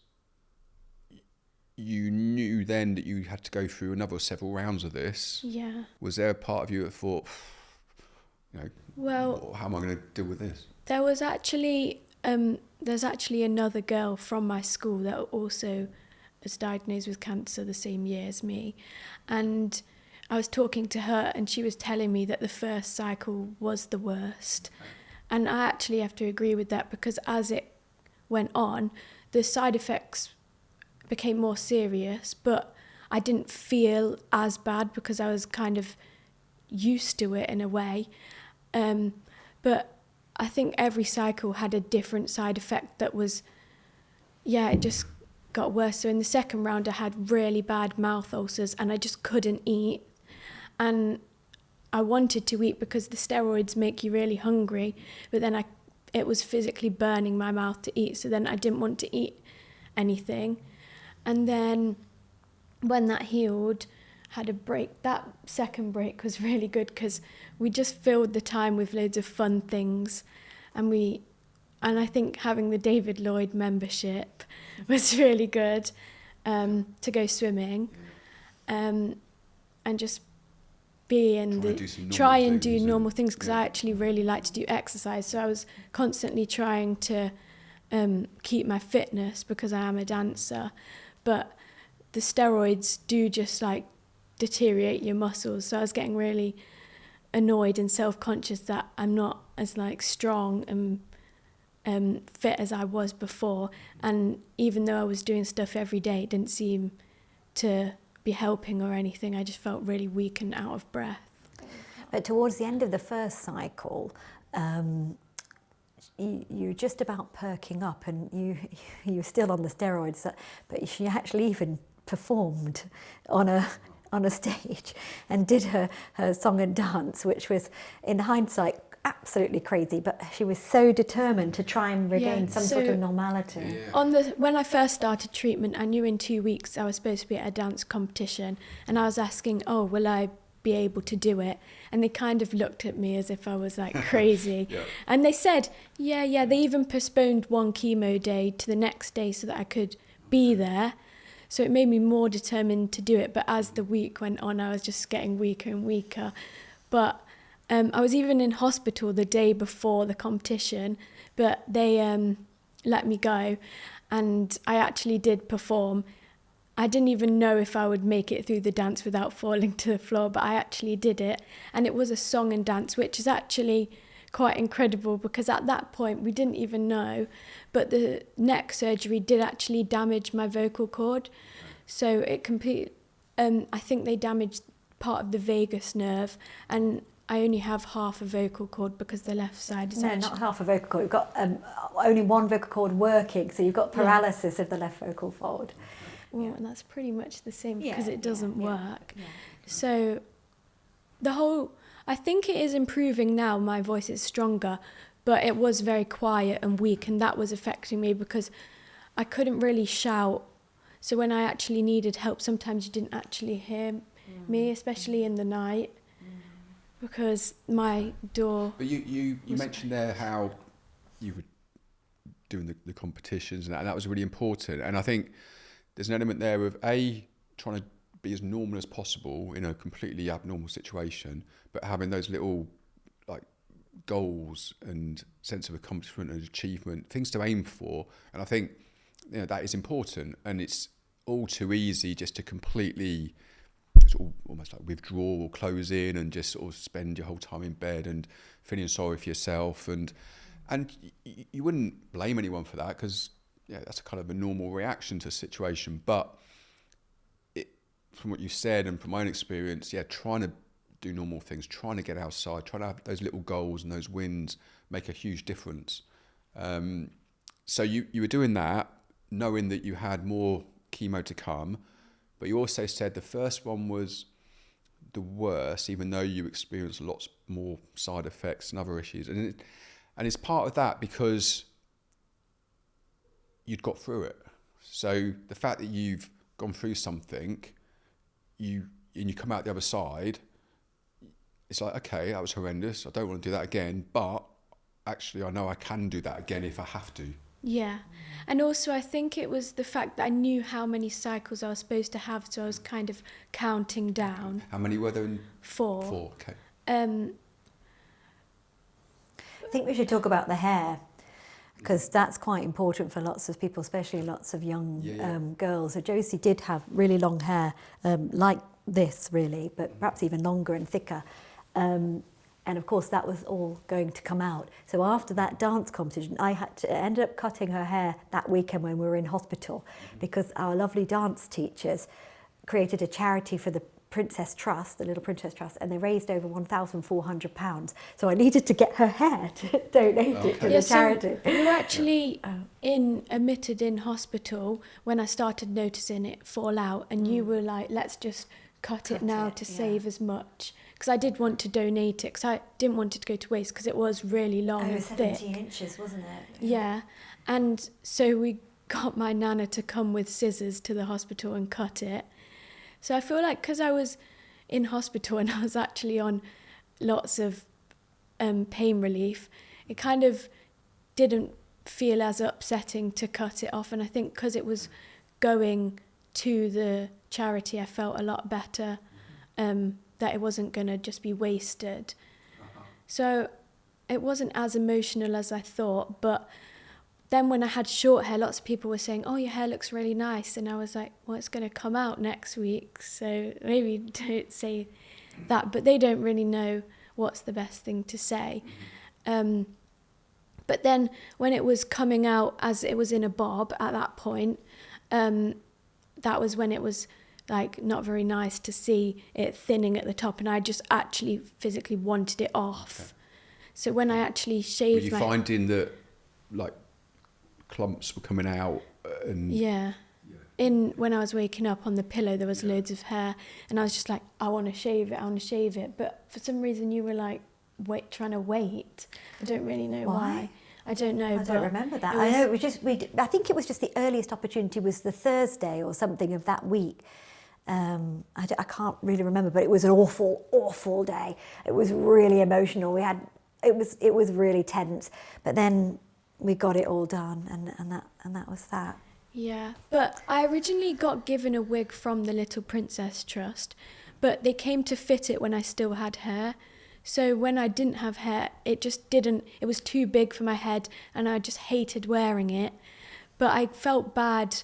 You knew then that you had to go through another several rounds of this. Yeah. Was there a part of you that thought, well, how am I going to deal with this? There was actually, there's actually another girl from my school that also was diagnosed with cancer the same year as me. And I was talking to her, and she was telling me that the first cycle was the worst. And I actually have to agree with that, because as it went on, the side effects became more serious, but I didn't feel as bad because I was kind of used to it in a way. But I think every cycle had a different side effect that was, it just got worse. So in the second round, I had really bad mouth ulcers, and I just couldn't eat. And I wanted to eat because the steroids make you really hungry, but then it was physically burning my mouth to eat, so then I didn't want to eat anything. And then when that healed, had a break. That second break was really good because we just filled the time with loads of fun things, and I think having the David Lloyd membership was really good, to go swimming, and just be in try and do normal things, because I actually really like to do exercise, so I was constantly trying to keep my fitness because I am a dancer, but the steroids do just like deteriorate your muscles, so I was getting really annoyed and self-conscious that I'm not as like strong and fit as I was before, and even though I was doing stuff every day, it didn't seem to be helping or anything. I just felt really weak and out of breath. But towards the end of the first cycle, you're just about perking up, and you're still on the steroids, but she actually even performed on on a stage and did her song and dance, which was, in hindsight, absolutely crazy, but she was so determined to try and regain some sort of normality. When I first started treatment, I knew in 2 weeks I was supposed to be at a dance competition, and I was asking, will I be able to do it? And they kind of looked at me as if I was like crazy. And they said, yeah, they even postponed one chemo day to the next day so that I could be there. So it made me more determined to do it. But as the week went on, I was just getting weaker and weaker. But I was even in hospital the day before the competition, but they let me go, and I actually did perform. I didn't even know if I would make it through the dance without falling to the floor, but I actually did it. And it was a song and dance, which is actually quite incredible, because at that point we didn't even know, but the neck surgery did actually damage my vocal cord. So it I think they damaged part of the vagus nerve, and I only have half a vocal cord because the left side is not half a vocal cord. You've got only one vocal cord working, so you've got paralysis of the left vocal fold. Well, and that's pretty much the same because it doesn't work. Yeah. So I think it is improving now. My voice is stronger, but it was very quiet and weak, and that was affecting me because I couldn't really shout. So when I actually needed help, sometimes you didn't actually hear me, especially in the night. Because my door... But you mentioned there how you were doing the competitions, and that was really important. And I think there's an element there of trying to be as normal as possible in a completely abnormal situation, but having those little like goals and sense of accomplishment and achievement, things to aim for. And I think that is important. And it's all too easy just to completely sort of almost like withdraw or close in and just sort of spend your whole time in bed and feeling sorry for yourself, and you wouldn't blame anyone for that, because that's a kind of a normal reaction to a situation. But from what you said and from my own experience, trying to do normal things, trying to get outside, trying to have those little goals and those wins make a huge difference. So you were doing that knowing that you had more chemo to come. But you also said the first one was the worst, even though you experienced lots more side effects and other issues. And it's part of that because you'd got through it. So the fact that you've gone through something, you come out the other side, it's like, okay, that was horrendous. I don't want to do that again. But actually, I know I can do that again if I have to. Yeah. And also I think it was the fact that I knew how many cycles I was supposed to have, so I was kind of counting down. How many were there? 4. 4, okay. I think we should talk about the hair, because that's quite important for lots of people, especially lots of young girls. So Josie did have really long hair, like this really, but perhaps even longer and thicker. And of course, that was all going to come out. So after that dance competition, I ended up cutting her hair that weekend when we were in hospital, because our lovely dance teachers created a charity for the Princess Trust, the Little Princess Trust, and they raised over £1,400. So I needed to get her hair to donate it to the charity. So we were actually admitted in hospital when I started noticing it fall out, and you were like, let's just cut it now to save as much. Because I did want to donate it, because I didn't want it to go to waste, because it was really long and thick. 17 inches, wasn't it? Yeah. And so we got my nana to come with scissors to the hospital and cut it. So I feel like because I was in hospital and I was actually on lots of pain relief, it kind of didn't feel as upsetting to cut it off. And I think because it was going to the charity, I felt a lot better. That it wasn't going to just be wasted. So it wasn't as emotional as I thought. But then when I had short hair, lots of people were saying, oh, your hair looks really nice. And I was like, well, it's going to come out next week, so maybe don't say that. But they don't really know what's the best thing to say. But then when it was coming out as it was in a bob at that point, that was when it was like not very nice to see it thinning at the top, and I just actually physically wanted it off. Okay. So when I actually shaved, were you finding that like clumps were coming out? And yeah. when I was waking up, on the pillow there was loads of hair, and I was just like, I want to shave it. But for some reason you were like trying to wait. I don't really know why. I don't know. I don't remember that. I know it was just I think it was just the earliest opportunity was the Thursday or something of that week. I can't really remember, but it was an awful day. It was really emotional. It was really tense, but then we got it all done, and that was that. Yeah, but I originally got given a wig from the Little Princess Trust, but they came to fit it when I still had hair. So when I didn't have hair, it was too big for my head, and I just hated wearing it. But I felt bad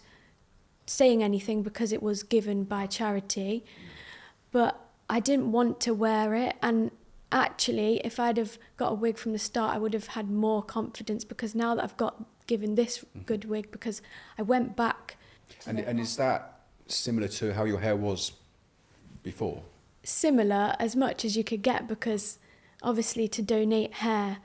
saying anything because it was given by charity, but I didn't want to wear it. And actually, if I'd have got a wig from the start, I would have had more confidence, because now that I've got given this good wig, because I went back. And is that similar to how your hair was before? Similar as much as you could get, because obviously to donate hair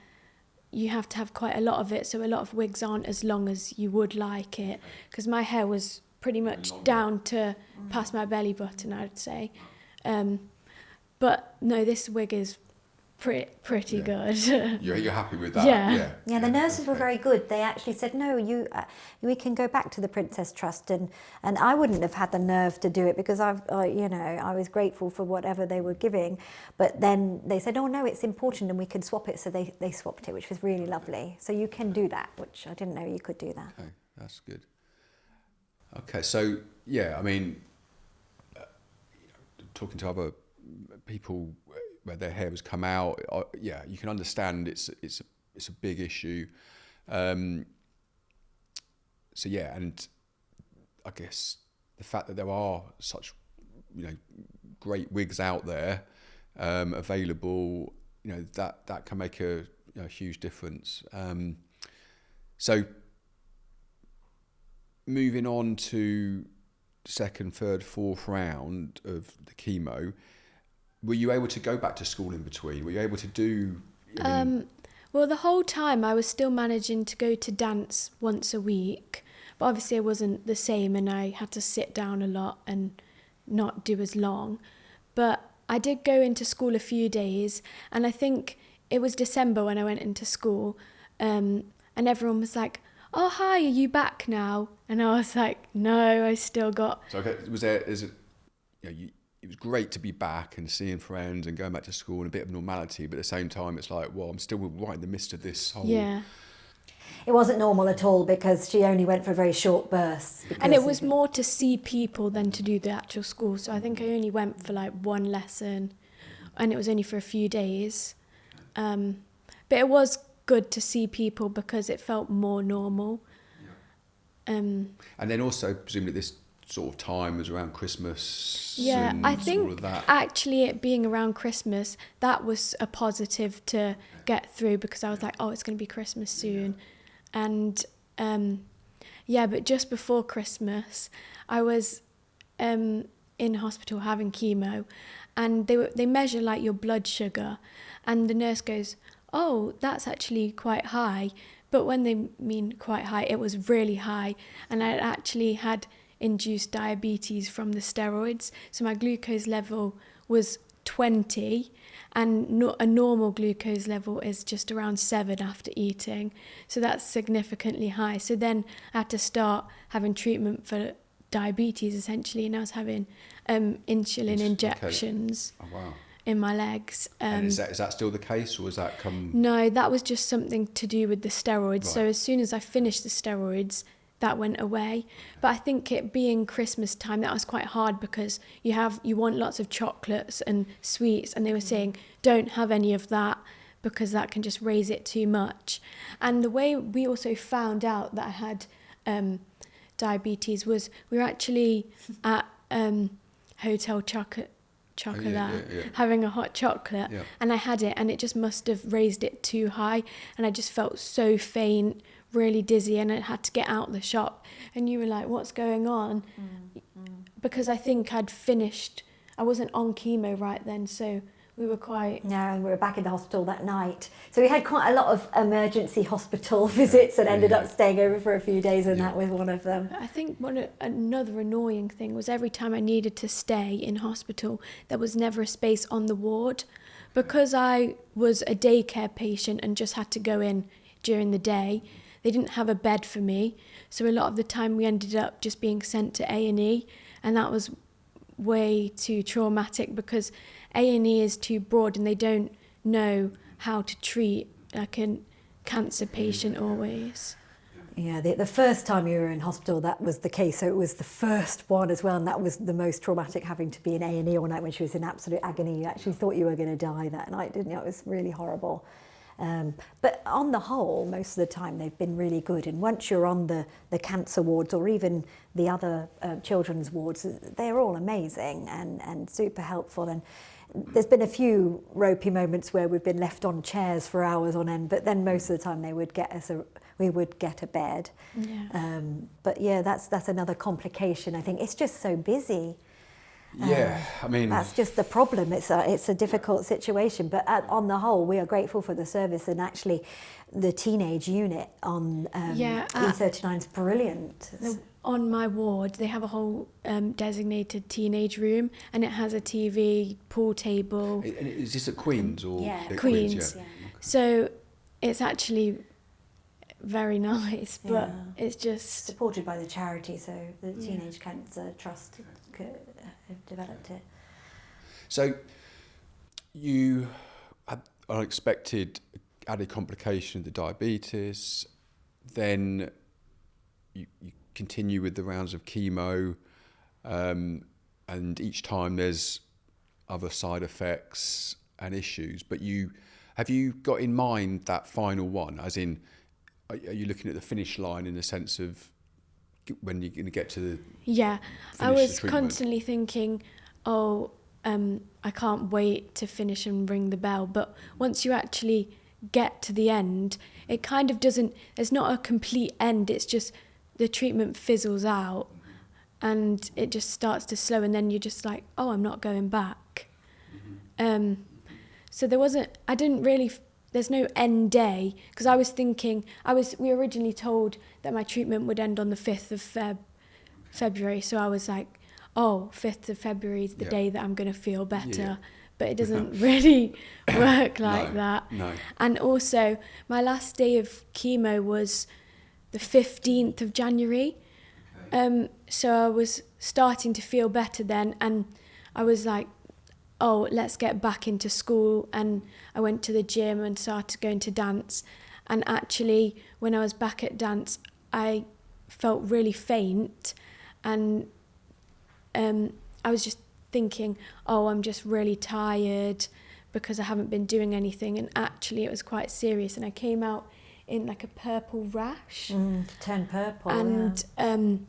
you have to have quite a lot of it, so a lot of wigs aren't as long as you would like it, because my hair was pretty much down to past my belly button, I'd say. But no, this wig is pretty good. You're happy with that? Yeah, the nurses were very good. They actually said, no, we can go back to the Princess Trust, and I wouldn't have had the nerve to do it, because I was grateful for whatever they were giving, but then they said, oh no, it's important and we can swap it, so they swapped it, which was really lovely. So you can do that, which I didn't know you could do that. Okay, that's good. Okay, so I mean, talking to other people where their hair has come out, you can understand it's a big issue. And I guess the fact that there are such great wigs out there available, that can make a huge difference. So moving on to second, third, fourth round of the chemo, were you able to go back to school in between? Were you able to do... Well, the whole time I was still managing to go to dance once a week, but obviously it wasn't the same, and I had to sit down a lot and not do as long. But I did go into school a few days, and I think it was December when I went into school, and everyone was like, oh, hi, are you back now? And I was like, no, I still got... So, okay, it was great to be back and seeing friends and going back to school and a bit of normality, but at the same time, it's like, well, I'm still right in the midst of this whole... Yeah. It wasn't normal at all, because she only went for very short bursts. And it was more to see people than to do the actual school. So I think I only went for like one lesson, and it was only for a few days. But it was good to see people because it felt more normal. Yeah. And then also, presumably this sort of time was around Christmas. Yeah, and I think all of that. Actually it being around Christmas, that was a positive to get through, because I was like, oh, it's going to be Christmas soon. And but just before Christmas, I was in hospital having chemo, and they measure like your blood sugar, and the nurse goes, oh, that's actually quite high. But when they mean quite high, it was really high, and I actually had induced diabetes from the steroids. So my glucose level was 20, and a normal glucose level is just around 7 after eating. So that's significantly high. So then I had to start having treatment for diabetes essentially, and I was having insulin injections in my legs. And is that still the case, or has that come... No, that was just something to do with the steroids. Right. So as soon as I finished the steroids, that went away. But I think it being Christmas time, that was quite hard, because you want lots of chocolates and sweets, and they were saying don't have any of that because that can just raise it too much. And the way we also found out that I had diabetes was we were actually at Hotel Chocolate having a hot chocolate, and I had it, and it just must have raised it too high, and I just felt so faint, really dizzy, and I had to get out of the shop. And you were like, what's going on? Because I think I'd finished, I wasn't on chemo right then, so We were quite... No, and we were back in the hospital that night. So we had quite a lot of emergency hospital visits and ended up staying over for a few days, and that was one of them. I think another annoying thing was every time I needed to stay in hospital, there was never a space on the ward. Because I was a daycare patient and just had to go in during the day, they didn't have a bed for me. So a lot of the time we ended up just being sent to A&E, and that was way too traumatic because A&E is too broad and they don't know how to treat like a cancer patient always. Yeah, the first time you were in hospital, that was the case. So it was the first one as well, and that was the most traumatic, having to be in A&E all night when she was in absolute agony. You actually thought you were going to die that night, didn't you? It was really horrible. But on the whole, most of the time they've been really good. And once you're on the cancer wards or even the other children's wards, they're all amazing and super helpful. And there's been a few ropey moments where we've been left on chairs for hours on end, but then most of the time they would get us we would get a bed. Yeah. But yeah, that's another complication. I think it's just so busy. Yeah, I mean... That's just the problem. It's a difficult situation. But on the whole, we are grateful for the service, and actually the teenage unit on E39 is brilliant. On my ward, they have a whole designated teenage room, and it has a TV, pool table. And is this at Queen's or... Yeah. at Queen's. Yeah. So it's actually very nice, but it's just... Supported by the charity, so the Teenage Cancer Trust have developed it. So you had unexpected added complication of the diabetes, then you continue with the rounds of chemo, and each time there's other side effects and issues, but have you got in mind that final one, as in, are you looking at the finish line in the sense of when you're going to get to the... Yeah, I was treatment? constantly thinking, I can't wait to finish and ring the bell. But once you actually get to the end, it kind of doesn't... There's not a complete end, it's just the treatment fizzles out and it just starts to slow, and then you're just like, oh, I'm not going back. So I didn't really... There's no end day, because I was thinking, we were originally told that my treatment would end on the 5th of February, so I was like, 5th of February is the day that I'm going to feel better, but it doesn't really work like that. No. And also, my last day of chemo was the 15th of January, so I was starting to feel better then, and I was like, let's get back into school, and I went to the gym and started going to dance. And actually, when I was back at dance, I felt really faint, and I was just thinking, I'm just really tired because I haven't been doing anything, and actually it was quite serious, and I came out in like a purple rash. Turned purple, and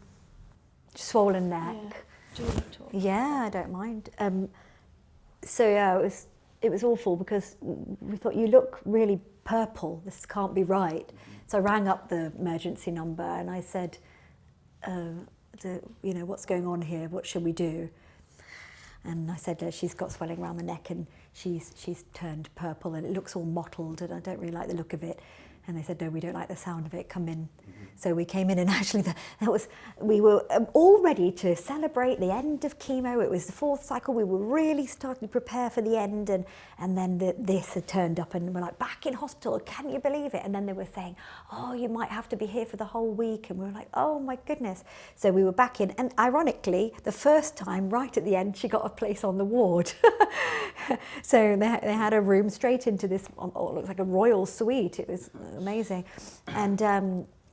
swollen neck. Do you want to talk? Yeah, I don't mind. So yeah, it was awful because we thought, you look really purple, this can't be right. So I rang up the emergency number and I said, what's going on here? What should we do? And I said, she's got swelling around the neck and she's turned purple and it looks all mottled and I don't really like the look of it. And they said, no, we don't like the sound of it, come in. So we came in, and actually we were all ready to celebrate the end of chemo. It was the 4th cycle. We were really starting to prepare for the end, and then this had turned up, and we're like, back in hospital, can you believe it? And then they were saying, you might have to be here for the whole week. And we were like, oh my goodness. So we were back in, and ironically, the first time, right at the end, she got a place on the ward. So they had a room straight into this, it looks like a royal suite. It was amazing.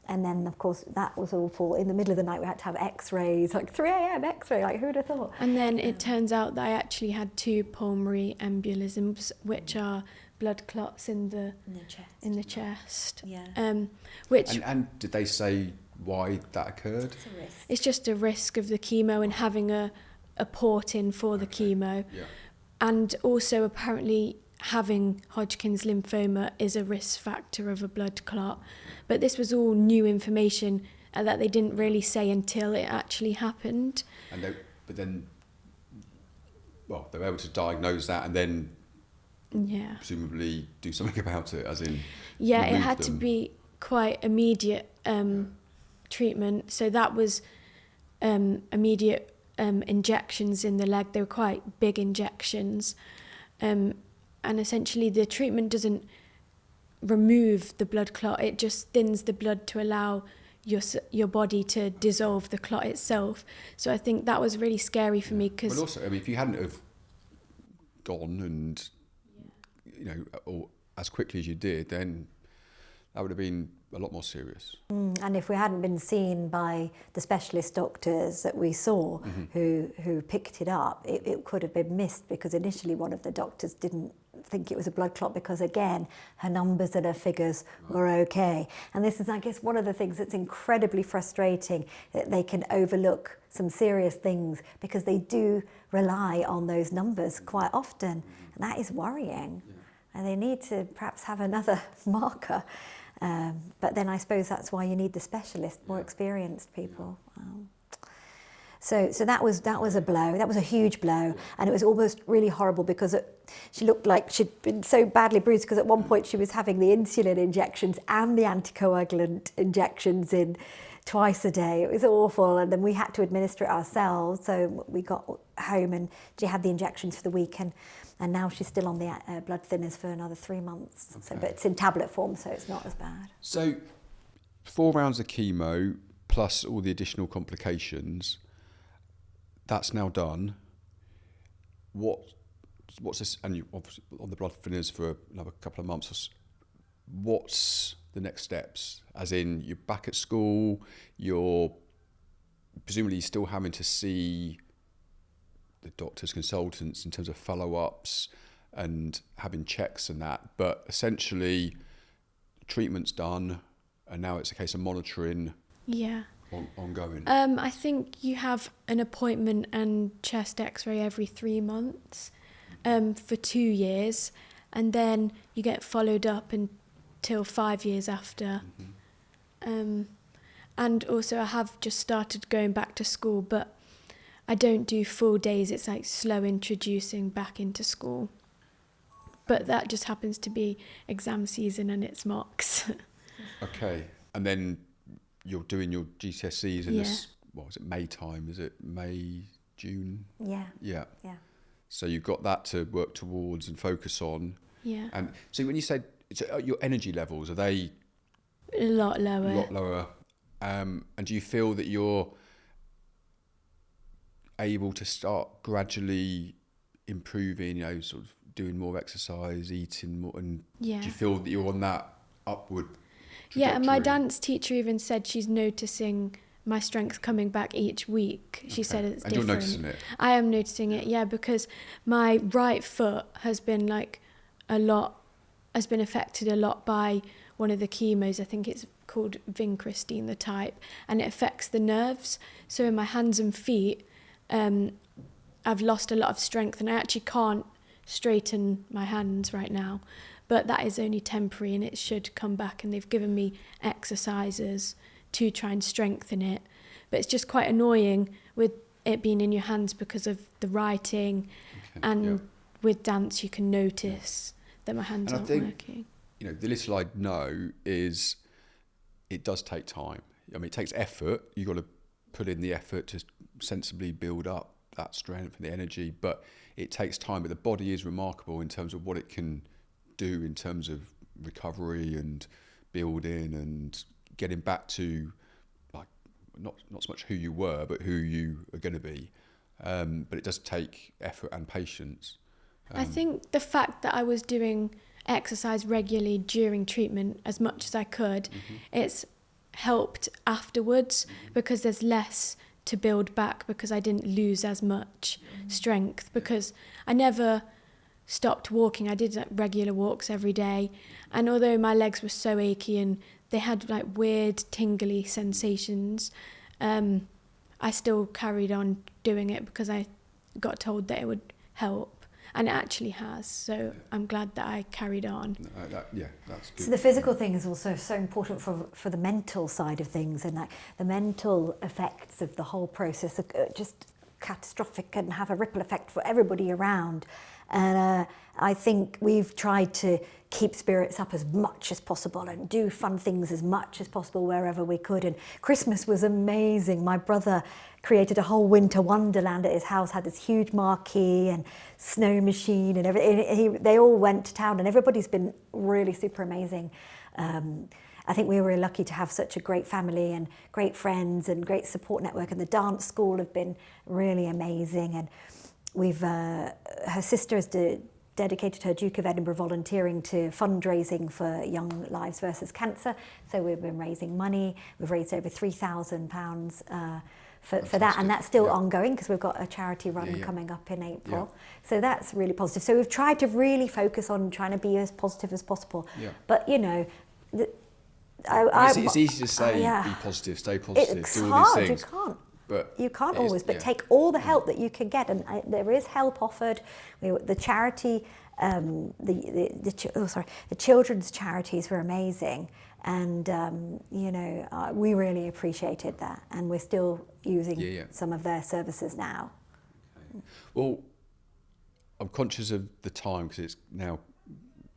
And then, of course, that was awful. In the middle of the night, we had to have x-rays, like 3 a.m. x-ray, like who would have thought? And then it turns out that I actually had 2 pulmonary embolisms, which are blood clots in the chest. Yeah. And did they say why that occurred? It's a risk. It's just a risk of the chemo and having a port in for the chemo. Yeah. And also apparently having Hodgkin's lymphoma is a risk factor of a blood clot. But this was all new information that they didn't really say until it actually happened. And they were able to diagnose that and then presumably do something about it, as in it remove had to them. be quite immediate treatment. So that was immediate injections in the leg. They were quite big injections, and essentially the treatment doesn't remove the blood clot, it just thins the blood to allow your body to dissolve the clot itself. So I think that was really scary for me, because... But also, I mean, if you hadn't have gone and, you know, or as quickly as you did, then that would have been a lot more serious. And if we hadn't been seen by the specialist doctors that we saw who picked it up, it could have been missed, because initially one of the doctors didn't think it was a blood clot because, again, her numbers and her figures were okay. And this is, I guess, one of the things that's incredibly frustrating, that they can overlook some serious things because they do rely on those numbers quite often. And that is worrying. And they need to perhaps have another marker. But then I suppose that's why you need the specialist, more experienced people. So that was a blow. That was a huge blow, and it was almost really horrible because she looked like she'd been so badly bruised, because at one point she was having the insulin injections and the anticoagulant injections in twice a day. It was awful, and then we had to administer it ourselves. So we got home and she had the injections for the week, and now she's still on the blood thinners for another 3 months. Okay. So, but it's in tablet form, so it's not as bad. So 4 rounds of chemo plus all the additional complications, that's now done. What's this? And you obviously on the blood thinners for another couple of months. What's the next steps? As in, you're back at school, you're presumably still having to see the doctors, consultants in terms of follow-ups and having checks and that, but essentially treatment's done and now it's a case of monitoring ongoing. I think you have an appointment and chest x-ray every 3 months for 2 years, and then you get followed up until 5 years after. And also I have just started going back to school, but I don't do full days. It's like slow introducing back into school. But that just happens to be exam season and it's mocks. Okay. And then you're doing your GCSEs in this, what was it, May time? Is it May, June? Yeah. So you've got that to work towards and focus on. Yeah. And so when you said your energy levels, are they... A lot lower. A lot lower. And do you feel that you're able to start gradually improving, you know, sort of doing more exercise, eating more, and do you feel that you're on that upward trajectory? Yeah, and my dance teacher even said she's noticing my strength coming back each week. She said it's different. And you're noticing it? I am noticing it, yeah, because my right foot has been affected a lot by one of the chemos. I think it's called vincristine, the type, and it affects the nerves. So in my hands and feet, I've lost a lot of strength, and I actually can't straighten my hands right now, but that is only temporary and it should come back, and they've given me exercises to try and strengthen it. But it's just quite annoying with it being in your hands because of the writing, and with dance you can notice that my hands aren't working. You know, the little I know is it does take time. I mean, it takes effort. You've got to put in the effort to sensibly build up that strength and the energy, but it takes time. But the body is remarkable in terms of what it can do in terms of recovery and building and getting back to, like, not so much who you were, but who you are going to be. But it does take effort and patience. I think the fact that I was doing exercise regularly during treatment as much as I could, it's helped afterwards, because there's less to build back, because I didn't lose as much strength, because I never stopped walking. I did like regular walks every day, and although my legs were so achy and they had like weird tingly sensations, I still carried on doing it because I got told that it would help. And it actually has, so I'm glad that I carried on. That's good. So the physical thing is also so important for the mental side of things, and like the mental effects of the whole process are just catastrophic and have a ripple effect for everybody around. And I think we've tried to keep spirits up as much as possible and do fun things as much as possible wherever we could. And Christmas was amazing. My brother created a whole winter wonderland at his house, had this huge marquee and snow machine and everything. They all went to town, and everybody's been really super amazing. I think we were really lucky to have such a great family and great friends and great support network, and the dance school have been really amazing. And we've her sister has dedicated her Duke of Edinburgh volunteering to fundraising for Young Lives versus Cancer. So we've been raising money. We've raised over £3,000 for that, and that's still ongoing because we've got a charity run coming up in April. So that's really positive. So we've tried to really focus on trying to be as positive as possible. But you know, it's easy to say be positive, stay positive, it's do all hard. these things. You can't always, but take all the help that you can get, and there is help offered. The charity, the children's charities were amazing, and you know, we really appreciated that, and we're still using some of their services now. Okay. Well, I'm conscious of the time because it's now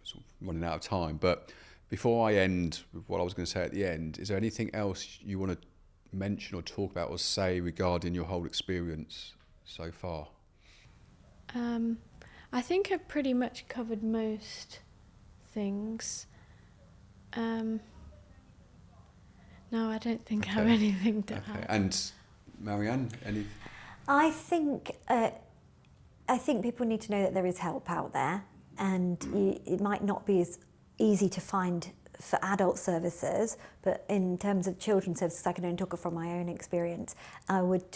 sort of running out of time, but before I end with what I was going to say at the end, is there anything else you want to mention or talk about or say regarding your whole experience so far? I think I've pretty much covered most things. No, I don't think I have anything to add. And Marianne, any? I think people need to know that there is help out there, and it might not be as easy to find for adult services, but in terms of children's services, I can only talk from my own experience. I would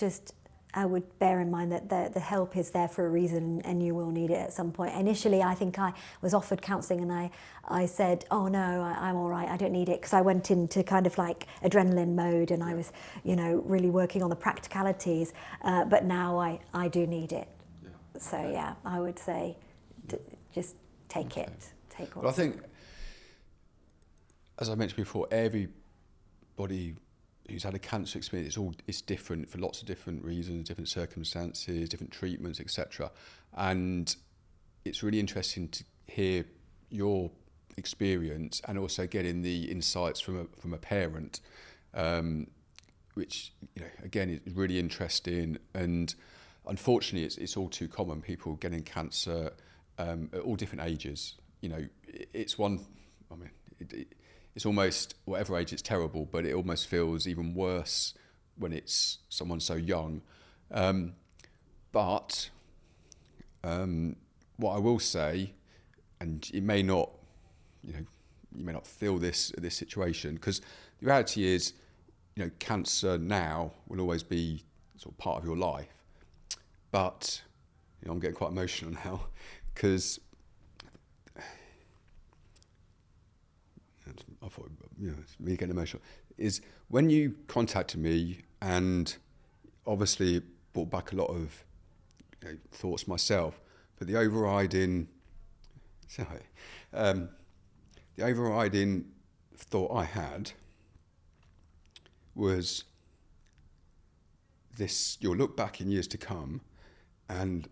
bear in mind that the help is there for a reason, and you will need it at some point. Initially, I think I was offered counselling, and I said, "Oh no, I'm all right. I don't need it," because I went into kind of like adrenaline mode, and I was, you know, really working on the practicalities. But now I do need it. So yeah, I would say, just take it. Take what. Well, I think, as I mentioned before, everybody who's had a cancer experience, it's different for lots of different reasons, different circumstances, different treatments, etc. And it's really interesting to hear your experience and also getting the insights from a parent, which, you know, again, is really interesting. And unfortunately, it's all too common. People getting cancer at all different ages. You know, it's one. I mean, it's almost, whatever age, it's terrible, but it almost feels even worse when it's someone so young. But what I will say, and it may not, you know, you may not feel this situation, because the reality is, you know, cancer now will always be sort of part of your life. But, you know, I'm getting quite emotional now, because I thought, you know, it's me getting emotional, is when you contacted me, and obviously it brought back a lot of, you know, thoughts myself, but the overriding thought I had was this: you'll look back in years to come, and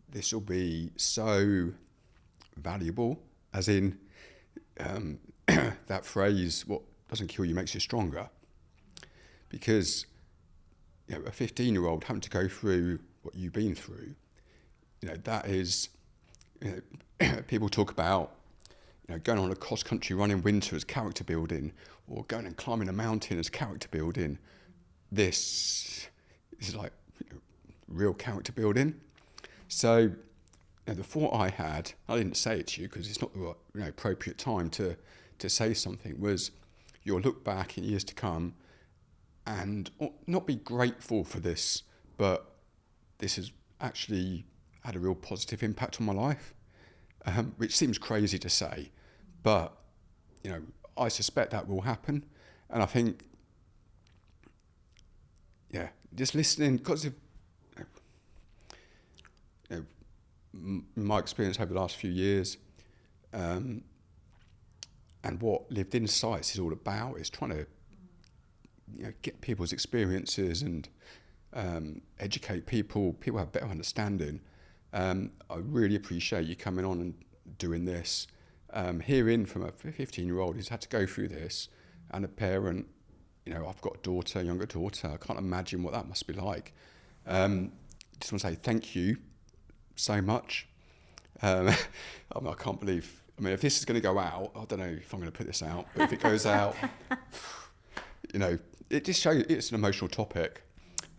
this will be so valuable, as in that phrase, what doesn't kill you makes you stronger. Because, you know, a 15-year-old having to go through what you've been through, you know, that is, you know, people talk about, you know, going on a cross-country run in winter as character building, or going and climbing a mountain as character building. This is like, you know, real character building. So, you know, the thought I had, I didn't say it to you because it's not the right, you know, appropriate time to say something, was you'll look back in years to come and not be grateful for this, but this has actually had a real positive impact on my life, which seems crazy to say, but, you know, I suspect that will happen. And I think, yeah, just listening, because of, you know, my experience over the last few years, and what Livedinsights is all about is trying to, you know, get people's experiences and educate people have better understanding. I really appreciate you coming on and doing this. Hearing from a 15-year-old who's had to go through this, and a parent, I've got a younger daughter, I can't imagine what that must be like. Just want to say thank you so much. I can't believe, if this is going to go out, I don't know if I'm going to put this out, but if it goes out, it just shows it's an emotional topic.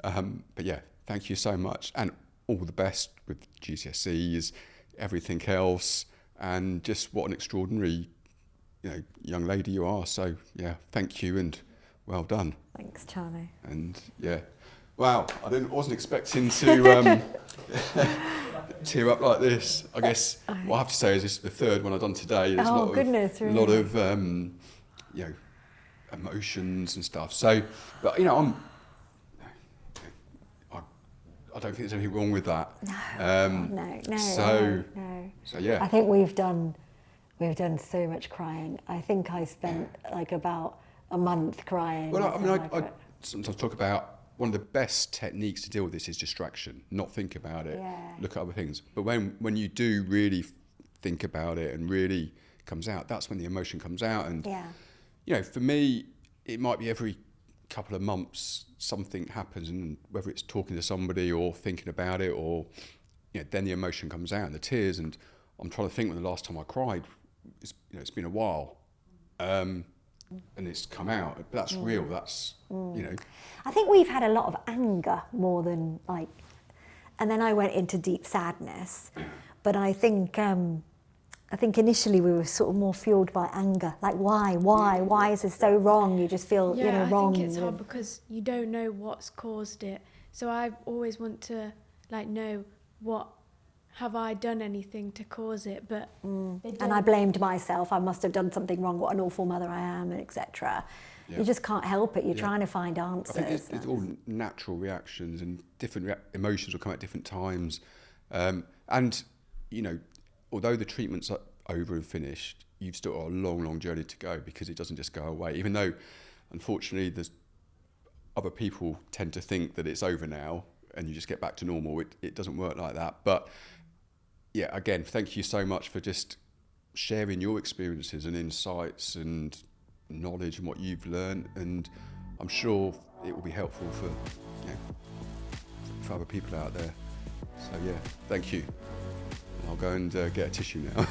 But yeah, thank you so much, and all the best with GCSEs, everything else, and just what an extraordinary, young lady you are. So yeah, thank you and well done. Thanks, Charlie. And yeah, wow, wasn't expecting to tear up like this. I guess what I have to say is this is the third one I've done today. There's a lot of emotions and stuff. So, but I don't think there's anything wrong with that. No. So yeah. I think we've done so much crying. I think I spent about a month crying. Well, I sometimes talk about one of the best techniques to deal with this is distraction. Not think about it. Yeah. Look at other things. But when you do really think about it and really comes out, that's when the emotion comes out. And for me, it might be every couple of months something happens, and whether it's talking to somebody or thinking about it, or then the emotion comes out and the tears. And I'm trying to think when the last time I cried. It's been a while, and it's come out. But that's real. That's I think we've had a lot of anger more than and then I went into deep sadness. But I think initially we were sort of more fueled by anger. Like, why is this so wrong? You just feel, wrong. I think it's hard because you don't know what's caused it. So I always want to know have I done anything to cause it? But and I blamed myself. I must have done something wrong. What an awful mother I am, etc. Yeah. You just can't help it. You're trying to find answers. I think it's all natural reactions, and different emotions will come at different times. And although the treatment's over and finished, you've still got a long, long journey to go, because it doesn't just go away. Even though, unfortunately, there's other people tend to think that it's over now and you just get back to normal. It doesn't work like that. But yeah, again, thank you so much for just sharing your experiences and insights and knowledge and what you've learned. And I'm sure it will be helpful for other people out there. So yeah, thank you. I'll go and get a tissue now.